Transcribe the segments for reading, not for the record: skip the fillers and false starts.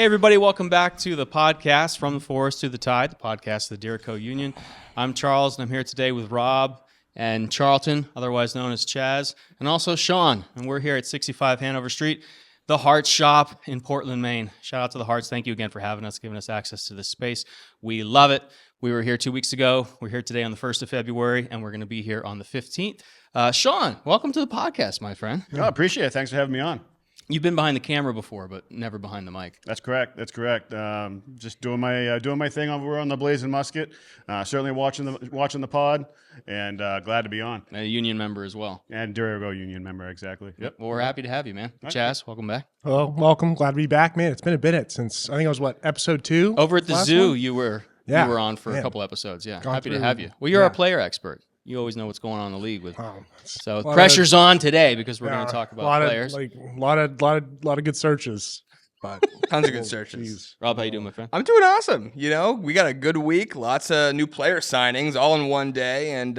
Hey, everybody, welcome back to the podcast, From the Forest to the Tide, the podcast of the Dirico Union. I'm Charles, and I'm here today with Rob and Charlton, otherwise known as Chaz, and also Sean. And we're here at 65 Hanover Street, the Hearts shop in Portland, Maine. Shout out to the Hearts. Thank you again for having us, giving us access to this space. We love it. We were here 2 weeks ago. We're here today on the 1st of February, and we're going to be here on the 15th. Sean, welcome to the podcast, my friend. Oh, appreciate it. Thanks for having me on. You've been behind the camera before, but never behind the mic. That's correct. Just doing my thing over on the Blazing Musket. Certainly watching the pod, and glad to be on. A union member as well. And Dirico Union member, exactly. Yep. Well, we're happy to have you, man. Right. Chaz, welcome back. Well, welcome. Glad to be back, man. It's been a minute since, I think it was, episode 2? Over at the zoo, one? you were on for a couple episodes. Yeah, happy to have you. Well, you're our player expert. You always know what's going on in the league with. So pressure's on today because we're going to talk about players. A lot of good searches, but tons of good searches. Geez. Rob, how you doing, my friend? I'm doing awesome. You know, we got a good week, lots of new player signings all in one day, and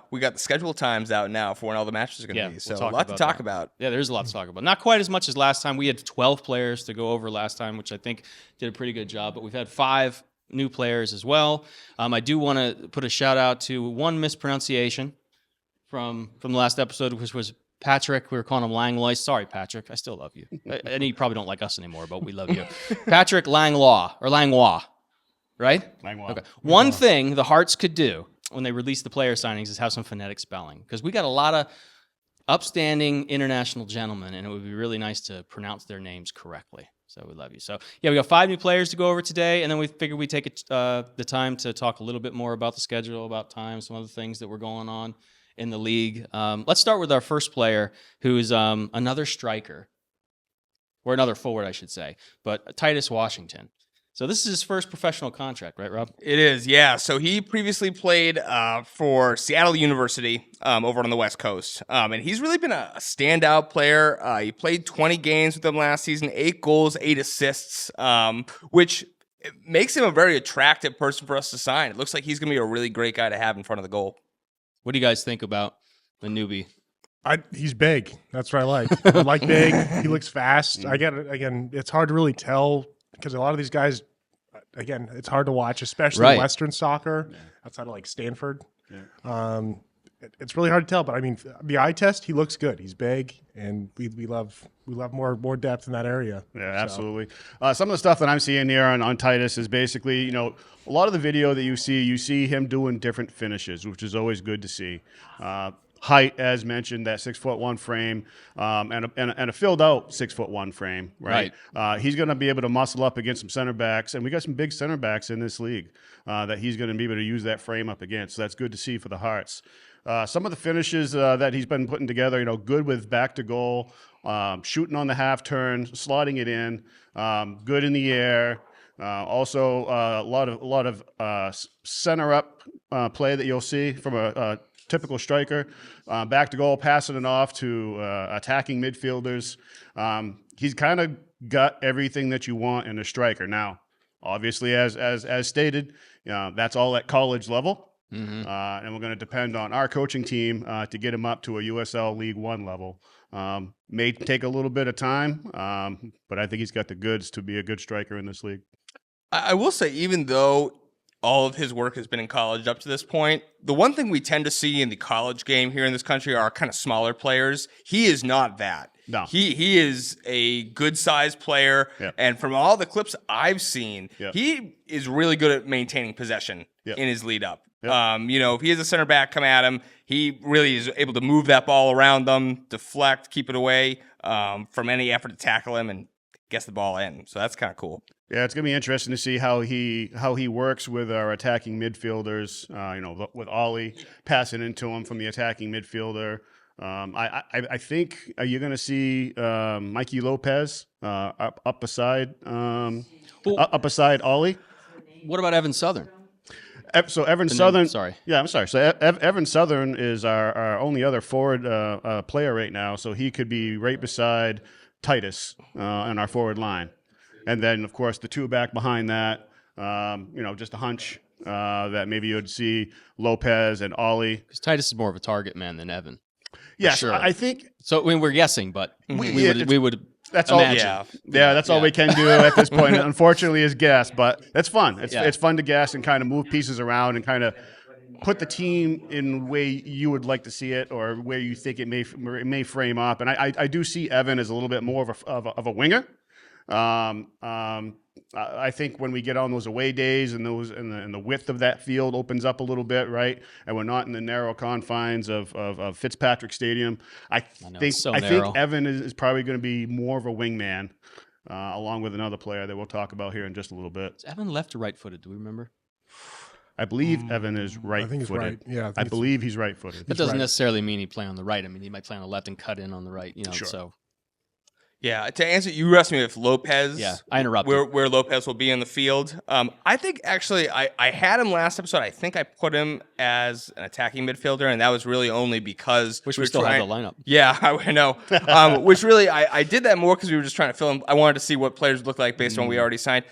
we got the schedule times out now for when all the matches are going to be. So a lot to talk about. Yeah, there's a lot to talk about. Not quite as much as last time. We had 12 players to go over last time, which I think did a pretty good job. But we've had 5 new players as well. I do want to put a shout out to one mispronunciation from the last episode, which was Patrick. We were calling him Langlois. Sorry, Patrick. I still love you. And you probably don't like us anymore, but we love you. Patrick Langlois, right? Langlois. Okay. One thing the Hearts could do when they release the player signings is have some phonetic spelling, because we got a lot of upstanding international gentlemen, and it would be really nice to pronounce their names correctly. So we love you. So, yeah, we got 5 new players to go over today, and then we figured we'd take the time to talk a little bit more about the schedule, about time, some other things that were going on in the league. Let's start with our first player, who's another striker, or another forward, I should say, but Titus Washington. So this is his first professional contract, right, Rob? It is, yeah. So he previously played for Seattle University over on the West Coast. And he's really been a standout player. He played 20 games with them last season, 8 goals, 8 assists, which makes him a very attractive person for us to sign. It looks like he's going to be a really great guy to have in front of the goal. What do you guys think about the newbie? He's big. That's what I like. I like big. He looks fast. Again, it's hard to really tell, because a lot of these guys, again, it's hard to watch, especially Western soccer, outside of like Stanford. Yeah. It's really hard to tell, but I mean, the eye test, he looks good. He's big, and we love more depth in that area. Yeah, absolutely. Some of the stuff that I'm seeing here on Titus is basically, a lot of the video that you see him doing different finishes, which is always good to see. Height, as mentioned, that 6'1" frame, and a filled out 6'1" frame, right? He's going to be able to muscle up against some center backs, and we got some big center backs in this league that he's going to be able to use that frame up against. So that's good to see for the Hearts. Some of the finishes that he's been putting together, good with back to goal, shooting on the half turn, slotting it in, good in the air. Also, a lot of center up play that you'll see from a typical striker, back to goal, passing it off to attacking midfielders. He's kind of got everything that you want in a striker. Now, obviously, as stated, that's all at college level. Mm-hmm. And we're going to depend on our coaching team to get him up to a USL League One level. May take a little bit of time, but I think he's got the goods to be a good striker in this league. I will say, even though all of his work has been in college up to this point, the one thing we tend to see in the college game here in this country are kind of smaller players. He is not that. No. He is a good-sized player, and from all the clips I've seen, he is really good at maintaining possession in his lead-up. If he has a center back come at him, he really is able to move that ball around them, deflect, keep it away from any effort to tackle him, and gets the ball in. So that's kind of cool. Yeah, it's going to be interesting to see how he works with our attacking midfielders. With Ollie passing into him from the attacking midfielder. I think you're going to see Mikey Lopez up beside Ollie. What about Evan Southern? So Evan Southern. Sorry. Yeah, I'm sorry. So Evan Southern is our only other forward player right now. So he could be right beside Titus on our forward line. And then, of course, the 2 back behind that, just a hunch that maybe you'd see Lopez and Ollie. Because Titus is more of a target man than Evan. Yes, sure. I think. So, we're guessing, but we would That's all. Imagine. Yeah, that's all we can do at this point. Unfortunately, is guess, but that's fun. It's fun to guess and kind of move pieces around and kind of put the team in the way you would like to see it or where you think it may frame up. And I do see Evan as a little bit more of a winger. I think when we get on those away days and the width of that field opens up a little bit, right, and we're not in the narrow confines of Fitzpatrick Stadium, I think Evan is probably going to be more of a wingman, along with another player that we'll talk about here in just a little bit. Is Evan left or right-footed? Do we remember? I believe Evan is right-footed. I think he's right. Yeah, I believe he's right-footed. That doesn't necessarily mean he play on the right. I mean, he might play on the left and cut in on the right. Sure. So. Yeah, to answer, you asked me if Lopez. Yeah, I interrupted. Where Lopez will be in the field. I think actually I had him last episode. I think I put him as an attacking midfielder, and that was really only because we still have the lineup. Yeah, I know. Which really I did that more because we were just trying to fill him. I wanted to see what players look like based on what we already signed.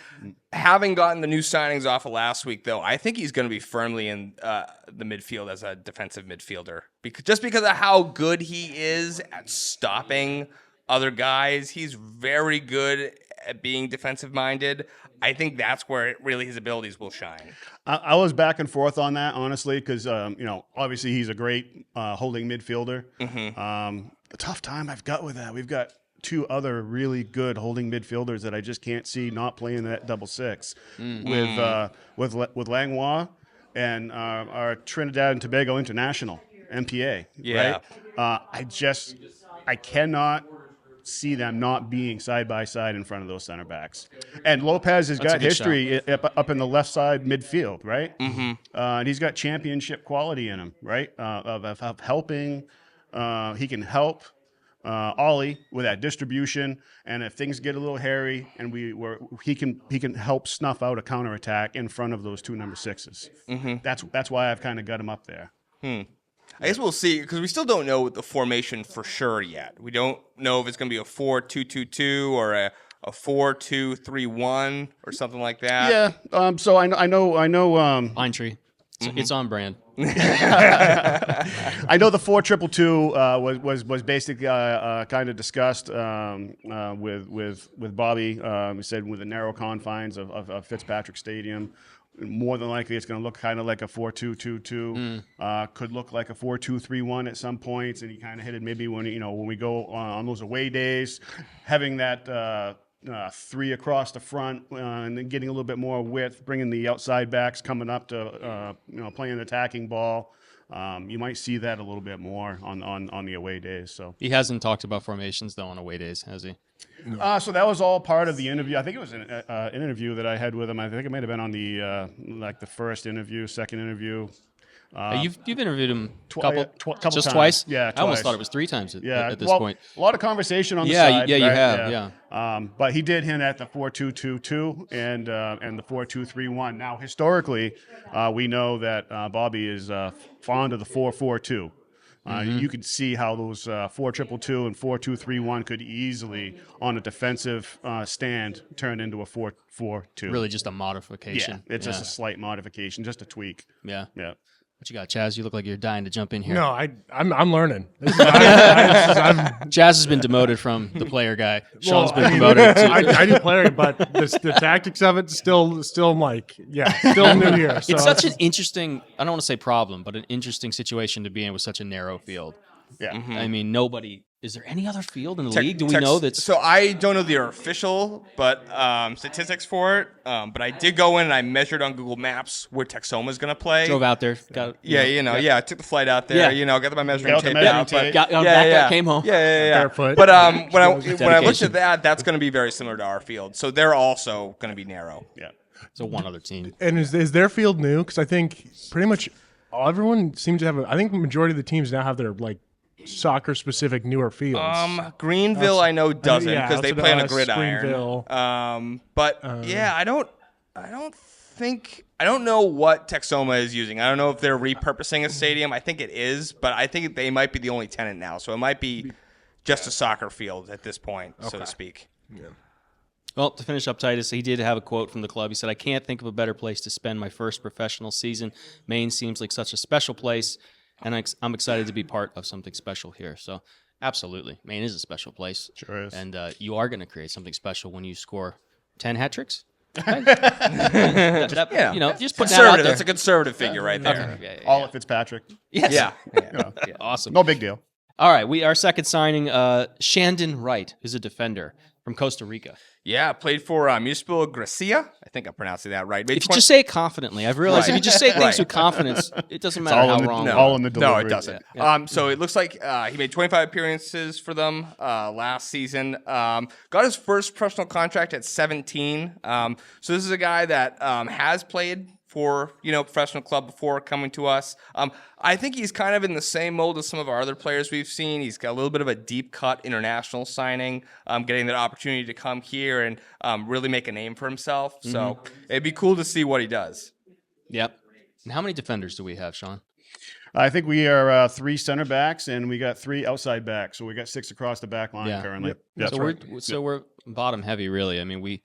Having gotten the new signings off of last week, though, I think he's going to be firmly in the midfield as a defensive midfielder because of how good he is at stopping other guys. He's very good at being defensive-minded. I think that's where really his abilities will shine. I was back and forth on that, honestly, because, obviously he's a great holding midfielder. The tough time I've got with that, we've got two other really good holding midfielders that I just can't see not playing that double six with Langlois and our Trinidad and Tobago International, MPA, right? I cannot see them not being side by side in front of those center backs. And Lopez has got history up in the left side midfield, right? And he's got championship quality in him, right? Of helping. He can help Ollie with that distribution, and if things get a little hairy, and he can help snuff out a counterattack in front of those two number sixes. That's why I've kind of got him up there. I guess we'll see because we still don't know the formation for sure yet. We don't know if it's going to be a 4-2-2-2 or a 4-2-3-1 or something like that. Yeah. So I know. Pine Tree. It's on brand. I know the 4-2-2 was basically kind of discussed with Bobby. He said with the narrow confines of Fitzpatrick Stadium. More than likely, it's going to look kind of like a 4-2-2-2. Could look like a 4-2-3-1 at some points, and he kind of hit it maybe when we go on those away days, having that three across the front and then getting a little bit more width, bringing the outside backs coming up to playing an attacking ball. You might see that a little bit more on the away days. So he hasn't talked about formations though on away days, has he? So that was all part of the interview. I think it was an interview that I had with him. I think it might have been on the the first interview, second interview. You've interviewed him couple just times. Twice? Yeah, I almost thought it was 3 times at this point. A lot of conversation on the side. side. Yeah, you right? have. Yeah. But he did hint at the 4-2-2-2 and the 4-2-3-1. Now, historically, we know that Bobby is fond of the 4-4-2. You could see how those 4-2-2 and 4-2-3-1 could easily, on a defensive stand, turn into a 4-4-2. Really, just a modification. Yeah, it's just a slight modification, just a tweak. Yeah. Yeah. What you got, Chaz? You look like you're dying to jump in here. No, I'm learning. Chaz has been demoted from the player guy. Sean's been promoted to... I do player, but the tactics of it still like, still new here. So it's such an interesting, I don't want to say problem, but an interesting situation to be in with such a narrow field. Yeah. I mean, is there any other field in the league? Do we know that's... So I don't know the official statistics for it, but I did go in and I measured on Google Maps where Texoma is going to play. Drove out there. I took the flight out there, got my measuring tape out. Came home. Barefoot. But when I looked at that, that's going to be very similar to our field. So they're also going to be narrow. Yeah. So one other team. And is their field new? Because I think pretty much everyone seems to have I think the majority of the teams now have their soccer-specific newer fields. Greenville, I know doesn't because they play on a gridiron. Greenville. I don't know what Texoma is using. I don't know if they're repurposing a stadium. I think it is, but I think they might be the only tenant now. So it might be just a soccer field at this point, so to speak. Yeah. Well, to finish up, Titus, he did have a quote from the club. He said, "I can't think of a better place to spend my first professional season. Maine seems like such a special place, and I'm excited to be part of something special here." So Absolutely. Maine is a special place. Sure is. And you are going to create something special when you score 10 hat tricks. Just put that out there. That's a conservative figure right there. Okay. All of Fitzpatrick. Yes. Yeah. Awesome. No big deal. All right. Our second signing, Shandon Wright, who's a defender from Costa Rica. Yeah, played for Municipal Grecia. I think I'm pronouncing that right. If you just say it confidently, I've realized if you just say things with confidence, it doesn't matter how wrong. All in the delivery. No, it doesn't. Yeah. So it looks like he made 25 appearances for them last season. Got his first professional contract at 17. So this is a guy that has played for professional club before coming to us. I think he's kind of in the same mold as some of our other players we've seen. He's got a little bit of a deep cut international signing, getting that opportunity to come here and really make a name for himself. So it'd be cool to see what he does. Yep. And how many defenders do we have, Sean? I think we are 3 center backs and we got 3 outside backs. So we got 6 across the back line currently. Yep. So we're bottom heavy, really. I mean, we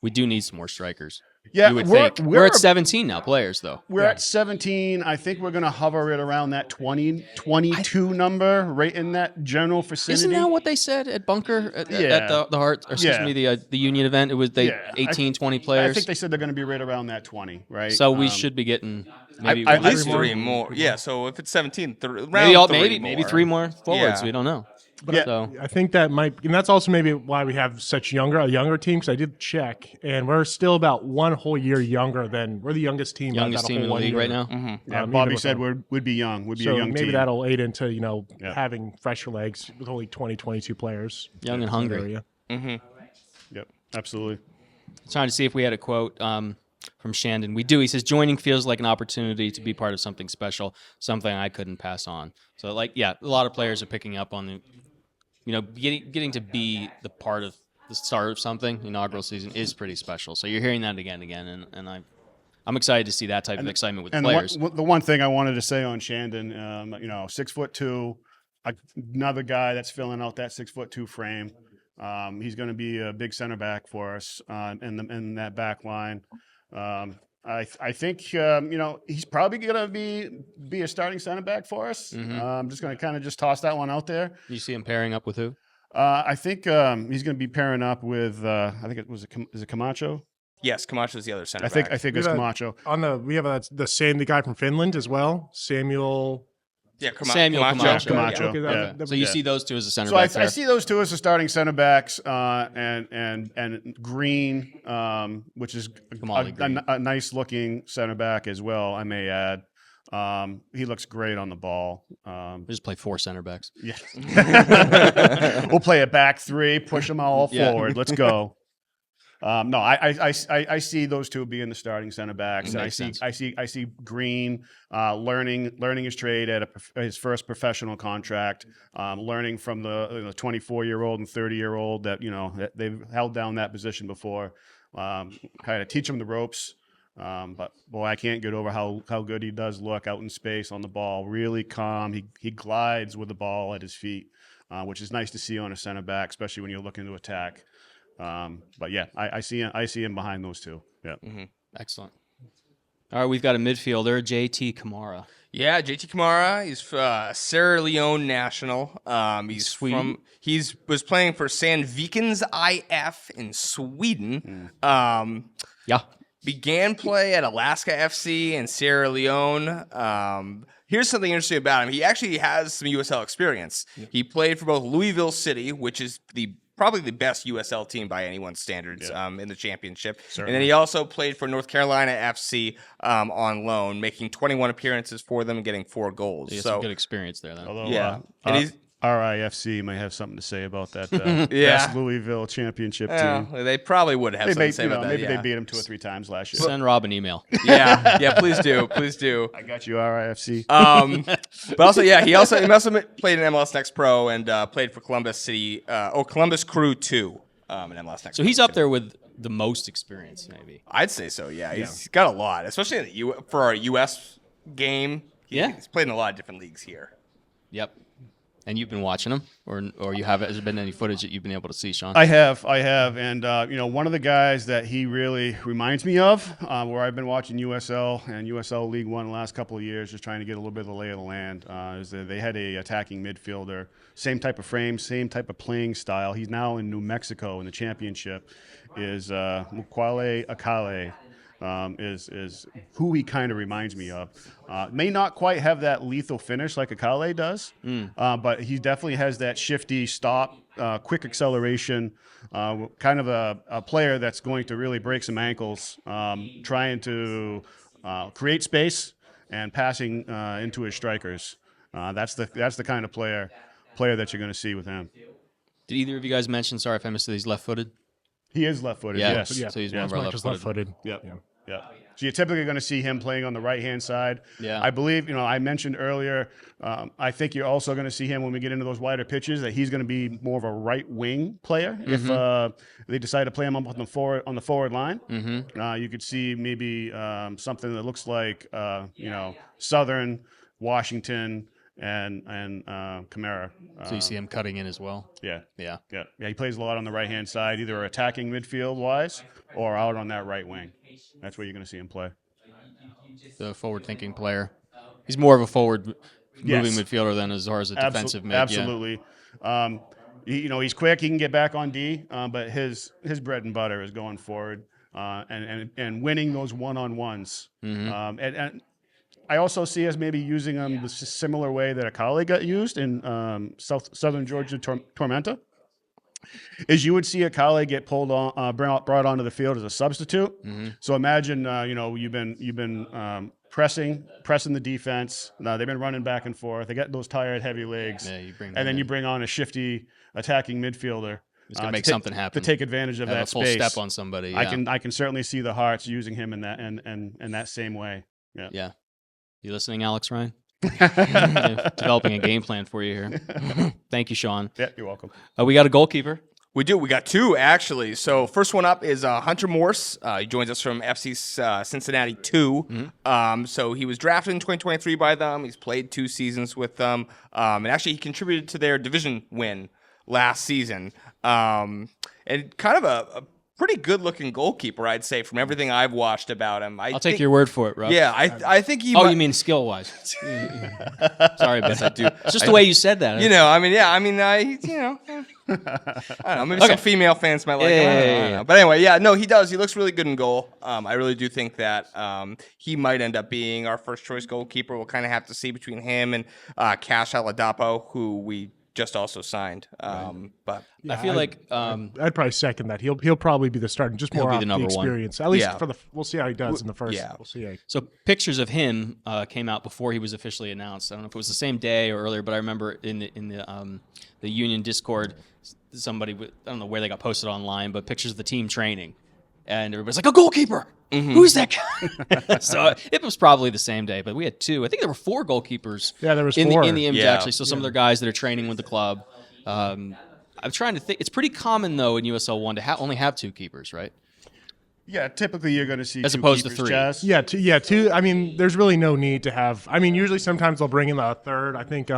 do need some more strikers. Yeah, you would think. We're at 17 now, players, though. We're at 17. I think we're going to hover it around that 22 number, right in that general vicinity. Isn't that what they said at Bunker at the Heart? Or excuse me, the Union event? It was 18, 20 players. I think they said they're going to be right around that 20, right? So we should be getting maybe at least 3 more. Yeah, so if it's 17, maybe 3 more forwards. We don't know. But I think that might, and that's also maybe why we have such a younger team. Because I did check, and we're still about 1 whole year younger than we're the youngest team. Youngest team in the league right now. Yeah, Bobby said we'd be young. We'd be a young maybe team. that'll aid into having fresher legs with only 22 players. Young and hungry. Yep, absolutely. Trying to see if we had a quote from Shandon. We do. He says, joining feels like an opportunity to be part of something special, something I couldn't pass on. So, a lot of players are picking up on the, getting to be the part of the start of something. Inaugural season is pretty special. So you're hearing that again, and I'm excited to see that type of excitement with players. The one thing I wanted to say on Shandon, 6'2", another guy that's filling out that 6'2" frame. He's going to be a big center back for us in that back line. I think he's probably going to be a starting center back for us. I'm just going to kind of just toss that one out there. You see him pairing up with who? I think he's going to be pairing up with is it Camacho? Yes, Camacho's the other center back. I think it's Camacho. We have the guy from Finland as well, Samuel. Yeah, Camacho. Okay. So you see those two as a center back. So I see those two as the starting center backs, and Green, which is a nice looking center back as well. I may add. He looks great on the ball. We just play 4 center backs. Yeah, we'll play a back 3, push them all forward. Let's go. No, I see those two being the starting center backs, and I see Green learning his trade at his first professional contract, learning from the 24-year-old and 30-year-old that they've held down that position before, kind of teach him the ropes. But boy, I can't get over how good he does look out in space on the ball. Really calm. He glides with the ball at his feet, which is nice to see on a center back, especially when you're looking to attack. But yeah, I see him behind those two. Yeah. Excellent. All right, we've got a midfielder, Tee Kamara. Yeah, Tee Kamara. He's Sierra Leone national. He's Sweden. He was playing for Sandvikens IF in Sweden. Began play at Alaska FC in Sierra Leone. Here's something interesting about him. He actually has some USL experience. He played for both Louisville City, which is probably the best USL team by anyone's standards in the championship. Certainly. And then he also played for North Carolina FC on loan, making 21 appearances for them and getting 4 goals. So some good experience there, then. Although, RIFC might have something to say about that best Louisville championship team. They probably would have something to say about that. Maybe they beat them 2 or 3 times last year. Send Rob an email. Yeah, please do. I got you, RIFC. But also, he also played in MLS Next Pro and played for Columbus Crew 2 in MLS Next. So he's up there with the most experience, maybe. I'd say so. Yeah, he's got a lot, especially for our US game. He's played in a lot of different leagues here. Yep. And you've been watching him, or you have? Has there been any footage that you've been able to see, Sean? I have, and one of the guys that he really reminds me of, where I've been watching USL and USL League One the last couple of years, just trying to get a little bit of the lay of the land. Is that they had a attacking midfielder, same type of frame, same type of playing style. He's now in New Mexico in the championship. Is Mukwale Akale. Is who he kind of reminds me of. May not quite have that lethal finish like Akale does, but he definitely has that shifty stop, quick acceleration, kind of a player that's going to really break some ankles, trying to create space and passing into his strikers. That's the kind of player that you're going to see with him. Did either of you guys mention? Sorry if I missed it. He's left-footed. He is left-footed. Yeah. Yes. So he's one of our left-footed. Yep. Yeah. So you're typically going to see him playing on the right-hand side. Yeah. I believe, I mentioned earlier, I think you're also going to see him when we get into those wider pitches, that he's going to be more of a right-wing player. If they decide to play him up on the forward line, you could see maybe something that looks like, Southern, Washington, and Kamara. So you see him cutting in as well. Yeah. Yeah. He plays a lot on the right-hand side, either attacking midfield-wise or out on that right wing. That's where you're going to see him play. The forward-thinking player. He's more of a forward-moving midfielder than as far as a defensive mid. Absolutely. Yeah. He's quick. He can get back on D, but his bread and butter is going forward and winning those one-on-ones. And I also see us maybe using him the similar way that Akale got used in Southern Georgia Tormenta. Is you would see Akale get pulled on, brought onto the field as a substitute. So imagine, you've been pressing the defense. They've been running back and forth. They got those tired, heavy legs, and you bring on a shifty attacking midfielder. He's gonna make something happen to take advantage of that a full space. step on somebody. Yeah. I can certainly see the Hearts using him in that and that same way. Yeah. You listening, Alex Ryan? Developing a game plan for you here. Thank you, Sean. Yeah, you're welcome. We got a goalkeeper. We do. We got two, actually. So first one up is Hunter Morse. He joins us from FC Cincinnati 2. So he was drafted in 2023 by them. He's played 2 seasons with them. And actually, he contributed to their division win last season. And kind of a pretty good-looking goalkeeper, I'd say, from everything I've watched about him. I'll take your word for it, Rob. Yeah, I think he. You mean skill-wise? Sorry, but I do. It's just the way you said that. I don't know. Maybe some female fans might like it. I don't know. But anyway, he does. He looks really good in goal. I really do think that he might end up being our first-choice goalkeeper. We'll kind of have to see between him and Kash Oladapo, who we just also signed. But I feel I'd probably second that. He'll probably be the starting, just more off the experience. At least we'll see how he does in the first. Yeah. We'll see. So pictures of him came out before he was officially announced. I don't know if it was the same day or earlier, but I remember in the Union Discord, somebody, I don't know where they got posted online, but pictures of the team training, and everybody's like, a goalkeeper. Who's that guy? So it was probably the same day, but we had 2. I think there were 4 goalkeepers. Yeah, there was 4 4 in the image actually. So some of the guys that are training with the club. I'm trying to think. It's pretty common though in USL 1 to only have 2 keepers, right? Yeah, typically you're going to see as 2 opposed keepers, to 3. Jazz. Yeah, 2. I mean, there's really no need to have. I mean, usually sometimes they'll bring in a third. I think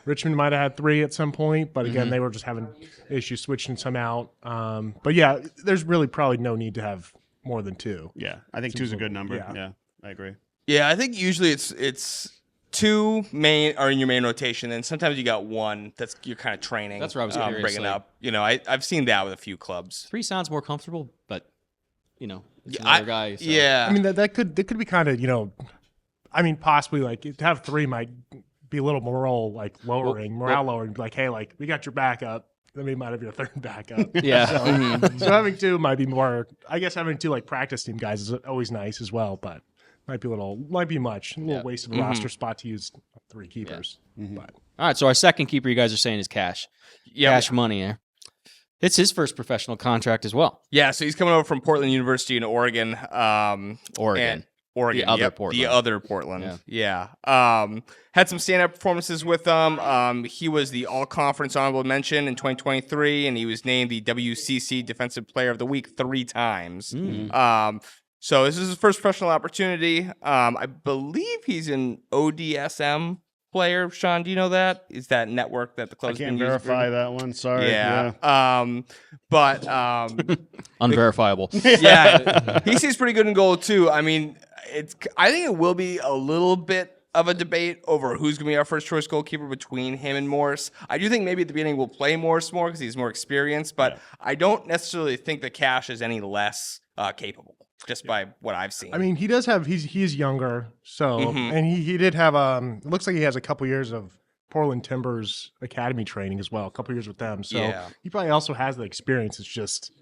Richmond might have had 3 at some point, but again, they were just having issues switching some out. But yeah, there's really probably no need to have more than 2. Yeah, I think 2 is a good number. Yeah, I agree. Yeah, I think usually it's 2 main are in your main rotation, and sometimes you got 1 that's you're kind of training. That's where I was curious, bringing up. I've seen that with a few clubs. 3 sounds more comfortable, but it's another guy. So. Yeah, I mean that could be kind of I mean possibly like to have 3 might be a little morale lowering. Like, hey, like we got your backup. Then we might have your third backup. Yeah. So having 2 might be more. I guess having 2 like practice team guys is always nice as well, but might be much. A little waste of a roster spot to use 3 keepers. But all right, so our second keeper you guys are saying is Kash. Cash money. Yeah. It's his first professional contract as well. Yeah, so he's coming over from Portland University in Oregon. Oregon. The other Portland. The other Portland. Yeah. Had some stand-up performances with them. He was the All-Conference Honorable Mention in 2023, and he was named the WCC Defensive Player of the Week 3 times. So this is his first professional opportunity. I believe he's in ODSM player. Sean, do you know that? Is that network that the I club's can't been using? verify that one. Sorry. Yeah. Unverifiable. Yeah, he seems pretty good in goal too. I mean, I think it will be a little bit of a debate over who's going to be our first choice goalkeeper between him and Morse. I do think maybe at the beginning we'll play Morse more because he's more experienced, but I don't necessarily think that Kash is any less capable just by what I've seen. I mean, he does have he's younger, so and he did have it looks like he has a couple years of Portland Timbers academy training as well, a couple years with them. So he probably also has the experience. It's just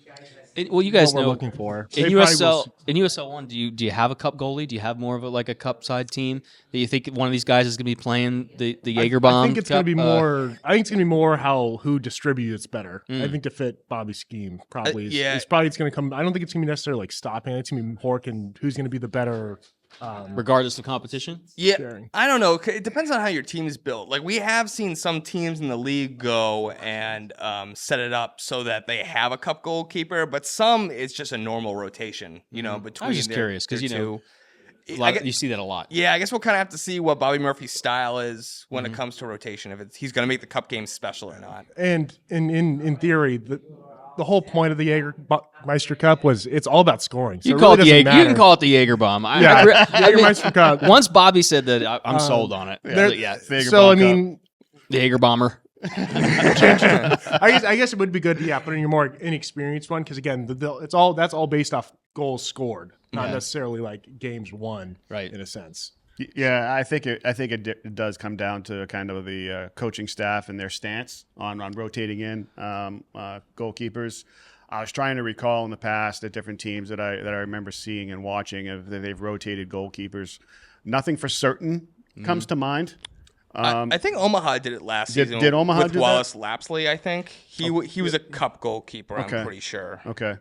well, you guys what know we're looking for. in USL 1. Do you have a cup goalie? Do you have more of a cup side team that you think one of these guys is going to be playing the Jagerbomb? I think it's going to be more. I think it's going to be more who distributes better. I think to fit Bobby's scheme probably. It's going to come. I don't think it's going to be necessarily like stopping. It's going to be Hork and who's going to be the better. Regardless of competition? Yeah, I don't know. It depends on how your team is built. Like, we have seen some teams in the league go and set it up so that they have a cup goalkeeper, but some it's just a normal rotation, between I was just curious because, you see that a lot. Yeah, I guess we'll kind of have to see what Bobby Murphy's style is when it comes to rotation, if he's going to make the cup game special or not. And in theory, the whole point of the Jägermeister Cup was it's all about scoring. So you can call it the Jagerbomb. Jägermeister Cup. Once Bobby said that, I'm sold on it. So I mean, the Jagerbomber. I guess it would be good, put in your more inexperienced one because again, that's all based off goals scored, not necessarily like games won, right? In a sense. Yeah, I think it does come down to kind of the coaching staff and their stance on rotating in goalkeepers. I was trying to recall in the past at different teams that I remember seeing and watching if they've rotated goalkeepers. Nothing for certain comes to mind. I think Omaha did it last season. Did Omaha with do Wallace that? Lapsley? I think he was a cup goalkeeper. I'm pretty sure. Okay.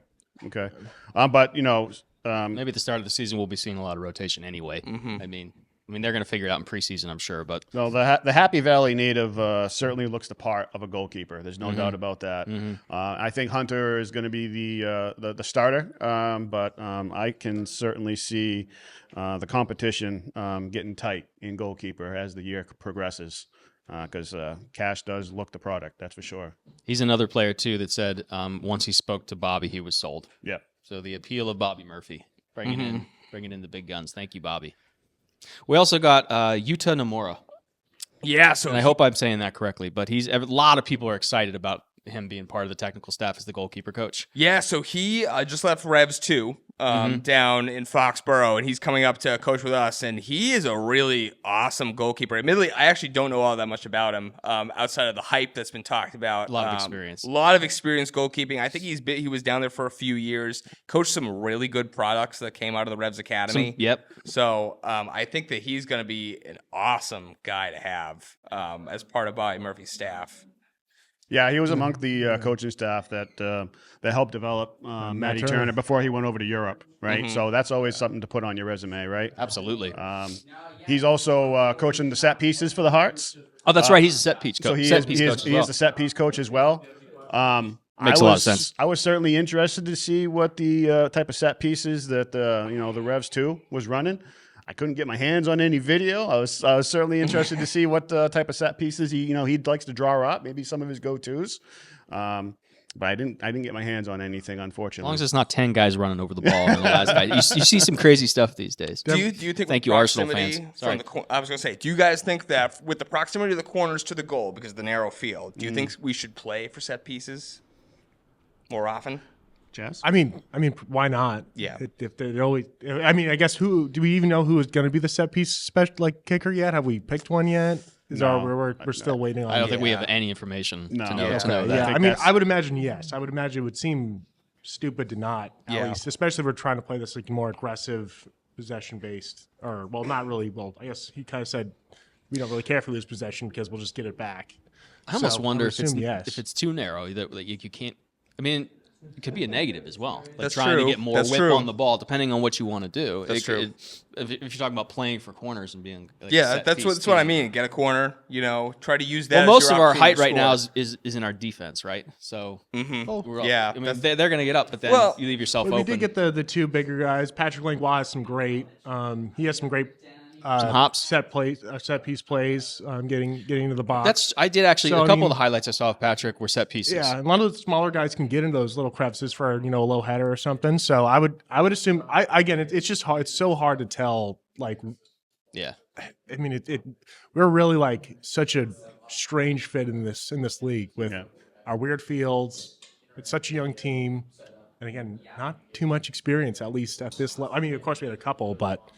But maybe at the start of the season we'll be seeing a lot of rotation anyway. I mean they're going to figure it out in preseason, I'm sure. But no, the Happy Valley native certainly looks the part of a goalkeeper. There's no doubt about that. I think Hunter is going to be the starter, but I can certainly see the competition getting tight in goalkeeper as the year progresses. Because Kash does look the product, that's for sure. He's another player too that said once he spoke to Bobby, he was sold. Yeah. So the appeal of Bobby Murphy, bringing in the big guns. Thank you, Bobby. We also got Yuta Nomura. Yeah. So and I hope I'm saying that correctly, but a lot of people are excited about him being part of the technical staff as the goalkeeper coach. Yeah. So he just left Revs 2. Down in Foxborough, and he's coming up to coach with us, and he is a really awesome goalkeeper. Admittedly, I actually don't know all that much about him outside of the hype that's been talked about. A lot of experience. A lot of experience goalkeeping. I think he was down there for a few years, coached some really good products that came out of the Revs Academy. So I think that he's going to be an awesome guy to have as part of Bobby Murphy's staff. Yeah, he was among the coaching staff that helped develop Matty Turner before he went over to Europe, right? So that's always something to put on your resume, right? Absolutely. He's also coaching the set pieces for the Hearts. Oh, that's right. He's a set piece coach. So he is a set piece coach as well. Makes a lot of sense. I was certainly interested to see what the type of set pieces that the Revs 2 was running. I couldn't get my hands on any video. I was certainly interested to see what type of set pieces he likes to draw up. Maybe some of his go-tos, but I didn't get my hands on anything, unfortunately. As long as it's not 10 guys running over the ball and the last guy, you see some crazy stuff these days. Do you think? Thank you, Arsenal fans. Sorry. I was going to say, do you guys think that with the proximity of the corners to the goal because of the narrow field, do you think we should play for set pieces more often? Jazz? I mean, why not? Yeah. If they're always, I guess do we even know who is going to be the set piece special kicker yet? Have we picked one yet? We're still waiting on. I don't think we have any information to know that. Yeah, I would imagine yes. I would imagine it would seem stupid to not. At least, especially if we're trying to play this more aggressive possession based, or not really. Well, I guess he kind of said we don't really care if we lose possession because we'll just get it back. I almost wonder if it's too narrow that you can't. I mean. It could be a negative as well. That's trying true. to get more whip on the ball, depending on what you want to do. That's true. If you're talking about playing for corners and being that's what I mean. Get a corner. Try to use that. Well, most of our height right now is in our defense, right? So they're going to get up, but then you leave yourself open. We did get the two bigger guys. Patrick Langlois has some great. He has some great hops. set piece plays, getting to the box. I did actually So, a couple of the highlights I saw of Patrick were set pieces. Yeah, and a lot of the smaller guys can get into those little crevices for a low header or something. So I would assume it's just hard. It's so hard to tell. Like, yeah, I mean, we're really like such a strange fit in this league with our weird fields. It's such a young team, and again, not too much experience, at least at this level. I mean, of course, we had a couple, but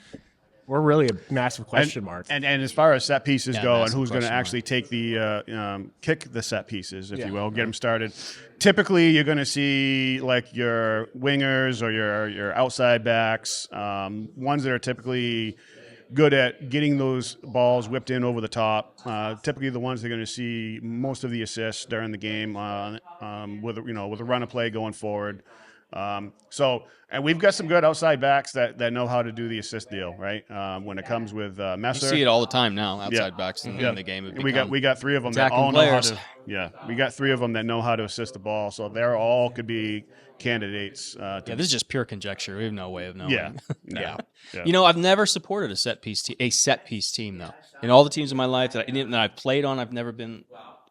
we're really a massive question mark. And as far as set pieces go, and who's going to actually take the kick the set pieces, if you will, get them started. Typically, you're going to see like your wingers or your outside backs, ones that are typically good at getting those balls whipped in over the top. Typically, the ones that are going to see most of the assists during the game with a run of play going forward. And we've got some good outside backs that know how to do the assist deal, right? When it comes with Messer, you see it all the time now. Outside backs in the game. We got three of them that all know how to. Yeah, we got three of them that know how to assist the ball, so they're all could be candidates. This is just pure conjecture. We have no way of knowing. Yeah. I've never supported a set piece team though. In all the teams in my life that I've played on, I've never been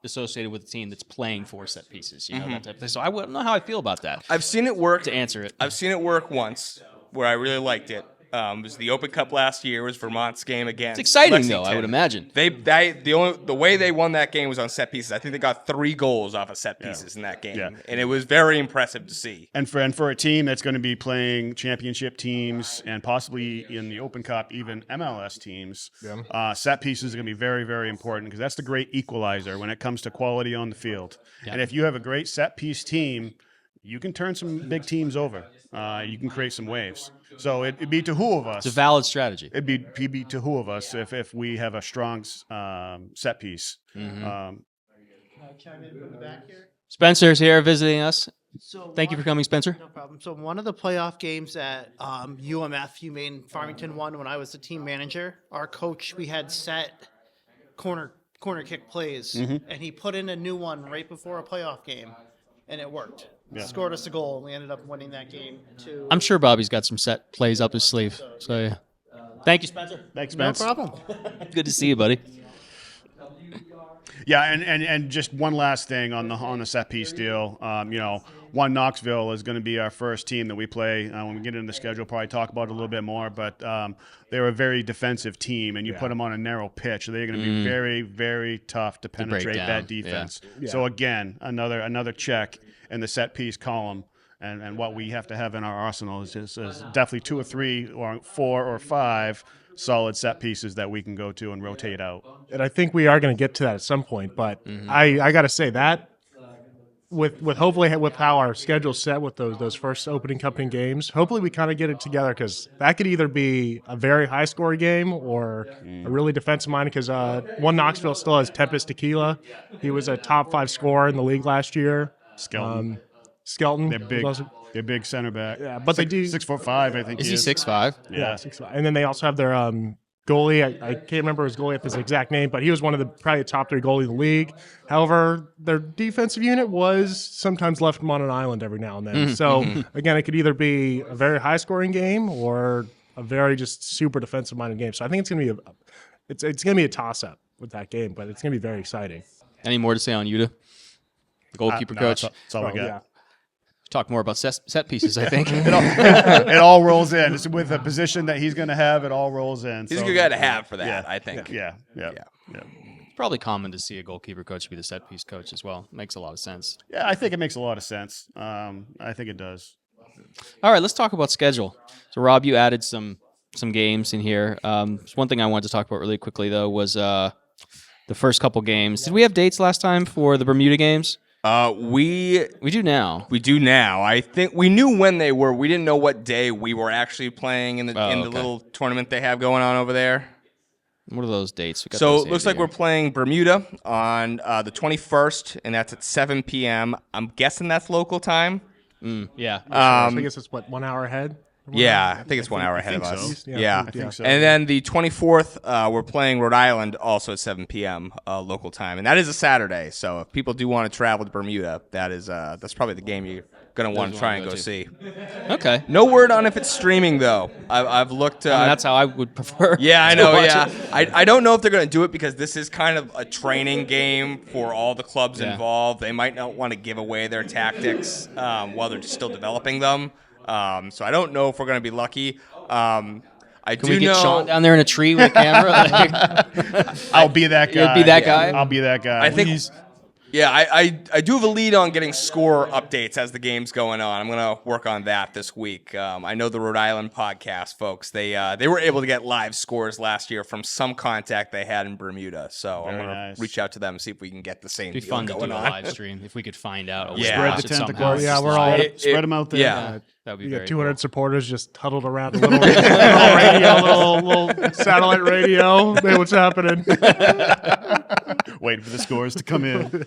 associated with a team that's playing for set pieces, that type of thing. So I wouldn't know how I feel about that. I've seen it work. To answer it, I've seen it work once where I really liked it. It was the Open Cup last year. It was Vermont's game again. It's exciting though, I would imagine. The way they won that game was on set pieces. I think they got 3 goals off of set pieces in that game, and it was very impressive to see. And for a team that's going to be playing championship teams and possibly in the Open Cup even MLS teams, set pieces are going to be very, very important because that's the great equalizer when it comes to quality on the field. And if you have a great set piece team, you can turn some big teams over. You can create some waves. So it'd be to who of us. It's a valid strategy. It'd be to who of us if we have a strong set piece. Can I chime in from the back here? Spencer's here visiting us. Thank you for coming, Spencer. No problem. So one of the playoff games that UMaine Farmington won when I was the team manager, our coach, we had set corner kick plays, and he put in a new one right before a playoff game, and it worked. Scored us a goal, and we ended up winning that game too. I'm sure Bobby's got some set plays up his sleeve. So yeah. Thank you, Spencer. Thanks, Spence. No problem. Good to see you, buddy. Yeah, and just one last thing on the set piece deal. One Knoxville is going to be our first team that we play. When we get into the schedule, probably talk about it a little bit more. But they're a very defensive team, and you put them on a narrow pitch, they're going to be very, very tough to penetrate that defense. Yeah. So again, another check in the set piece column. And what we have to have in our arsenal is definitely 2 or 3 or 4 or 5 solid set pieces that we can go to and rotate out. And I think we are going to get to that at some point. But I got to say that with hopefully with how our schedule's set with those first opening company games, hopefully we kind of get it together because that could either be a very high scoring game or a really defensive minded. Because one Knoxville still has Tempest Tequila. He was a top 5 scorer in the league last year. Skelton. They're big center back. Yeah, but they do 6'5", I think. Is he 6'5"? Yeah, 6'5". And then they also have their goalie. I can't remember his goalie, if his exact name, but he was one of the probably the top 3 goalies in the league. However, their defensive unit was sometimes left them on an island every now and then. So again, it could either be a very high scoring game or a very just super defensive minded game. So I think it's gonna be it's gonna be a toss up with that game, but it's gonna be very exciting. Any more to say on Yuta, the goalkeeper coach? That's all I got. Yeah. Talk more about set pieces, I think. It all rolls in. It's with the position that he's going to have, it all rolls in. He's a good guy to have for that, I think. Yeah. It's probably common to see a goalkeeper coach be the set piece coach as well. Makes a lot of sense. Yeah, I think it makes a lot of sense. I think it does. All right, let's talk about schedule. So, Rob, you added some games in here. One thing I wanted to talk about really quickly, though, was the first couple games. Did we have dates last time for the Bermuda games? We do now. We do now. I think we knew when they were. We didn't know what day we were actually playing in the little tournament they have going on over there. What are those dates? So it looks like we're playing Bermuda on the 21st, and that's at 7 p.m. I'm guessing that's local time. Yeah. I guess it's 1 hour ahead. I think it's 1 hour ahead of us. So. Yeah. I think so. And then the 24th, we're playing Rhode Island also at 7 p.m. Local time, and that is a Saturday. So if people do want to travel to Bermuda, that's probably the game going to want to try and go see. Okay. No word on if it's streaming, though. I've looked. That's how I would prefer. Yeah, I to know. watch Yeah, it. I don't know if they're going to do it because this is kind of a training game for all the clubs involved. They might not want to give away their tactics while they're still developing them. So I don't know if we're going to be lucky. Can we get Sean down there in a tree with a camera? I'll be that guy. You'd be that guy? I'll be that guy. I think. Yeah, I do have a lead on getting score updates as the game's going on. I'm going to work on that this week. I know the Rhode Island podcast folks, they were able to get live scores last year from some contact they had in Bermuda. So I'm going to reach out to them and see if we can get the same It'd be deal fun to going do a on. live stream if we could find out. Spread the tentacles. Yeah, we're all spread them out there. Yeah. That would be You very got 200 cool. supporters just huddled around a little radio, little satellite radio. Hey, what's happening? Waiting for the scores to come in.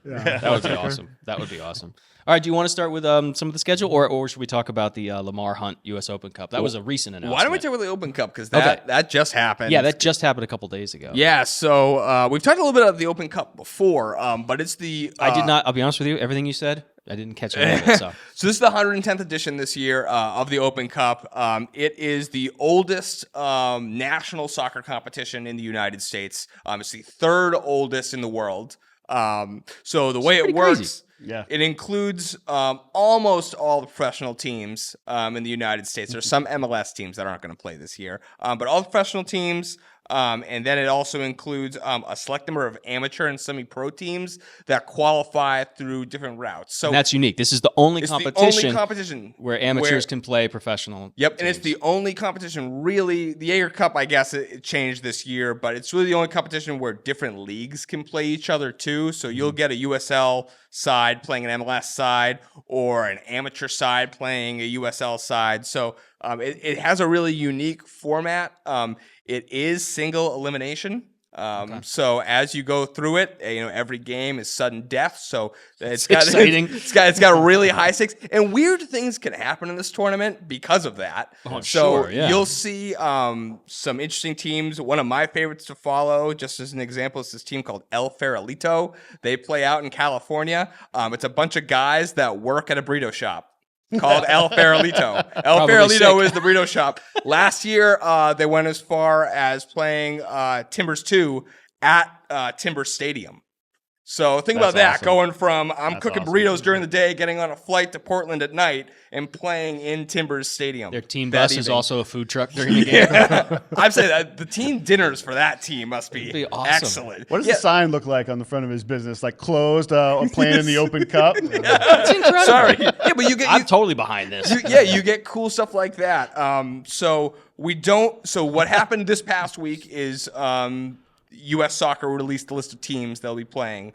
Yeah. That would be awesome. That would be awesome. All right, do you want to start with some of the schedule, or should we talk about the Lamar Hunt U.S. Open Cup? That was a recent announcement. Why don't we talk about the Open Cup? Because that just happened. Yeah, that just happened a couple days ago. Yeah, so we've talked a little bit about the Open Cup before, but it's the... I did not, I'll be honest with you, everything you said, I didn't catch any of it. So So this is the 110th edition this year of the Open Cup. It is the oldest national soccer competition in the United States. It's the third oldest in the world. So the way it works, it includes almost all the professional teams in the United States. There's some MLS teams that aren't going to play this year, but all the professional teams. And then it also includes a select number of amateur and semi-pro teams that qualify through different routes. So and that's unique. This is the only it's competition, the only competition where amateurs can play professional. Yep, and teams. it's the only competition really. The Jaeger Cup, I guess, it changed this year, but it's really the only competition where different leagues can play each other too. So you'll get a USL side playing an MLS side, or an amateur side playing a USL side. So it has a really unique format. It is single elimination. So as you go through it, every game is sudden death. So it's got exciting. It's got really high stakes, and weird things can happen in this tournament because of that. Oh, so sure, yeah. you'll see some interesting teams. One of my favorites to follow, just as an example, is this team called El Farolito. They play out in California. It's a bunch of guys that work at a burrito shop called El Farolito. El Farolito is the burrito shop. Last year, they went as far as playing Timbers 2 at Timbers Stadium. So think about that, going from I'm cooking burritos during the day, getting on a flight to Portland at night, and playing in Timbers Stadium. Their team bus is also a food truck during the game. I'd say that the team dinners for that team must be awesome. excellent. What does the sign look like on the front of his business? Like closed, playing in the Open Cup? That's incredible. Sorry. Yeah, but I'm totally behind this. you get cool stuff like that. So what happened this past week is U.S. Soccer released the list of teams they'll be playing.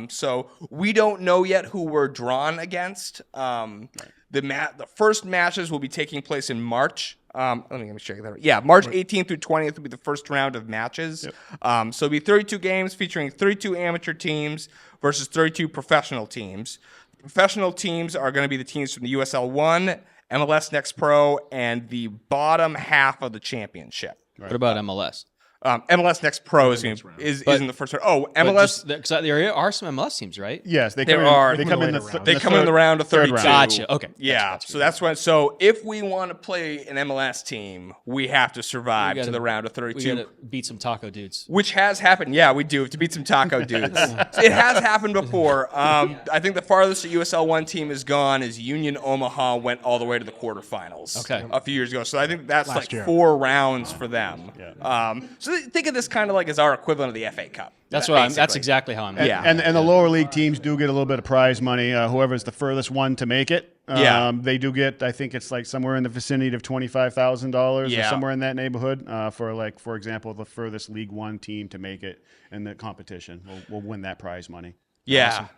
So we don't know yet who we're drawn against. The first matches will be taking place in March. Let me check that out. Yeah, March 18th through 20th will be the first round of matches. Yep. So it'll be 32 games featuring 32 amateur teams versus 32 professional teams. Professional teams are going to be the teams from the USL 1, MLS Next Pro, and the bottom half of the championship. What about MLS? MLS Next Pro is in the first round. Oh, MLS. Because there are some MLS teams, right? Yes, they There come are. in. They come in the They come in the round of 32. Gotcha. Okay. Yeah. Gotcha. So that's when. So if we want to play an MLS team, we have to survive to the round of 32. We got to beat some taco dudes. Which has happened. Yeah, we do have to beat some taco dudes. It has happened before. I think the farthest a USL 1 team has gone is Union Omaha went all the way to the quarterfinals. Okay. A few years ago. So I think that's Last year. 4 rounds for them. Yeah. So think of this kind of like as our equivalent of the FA Cup. That's basically. exactly how I'm. Yeah. And the lower league teams do get a little bit of prize money. Whoever's the furthest one to make it, they do get. I think it's like somewhere in the vicinity of $25,000 or somewhere in that neighborhood for example, the furthest League One team to make it in the competition will win that prize money. Yeah. Awesome.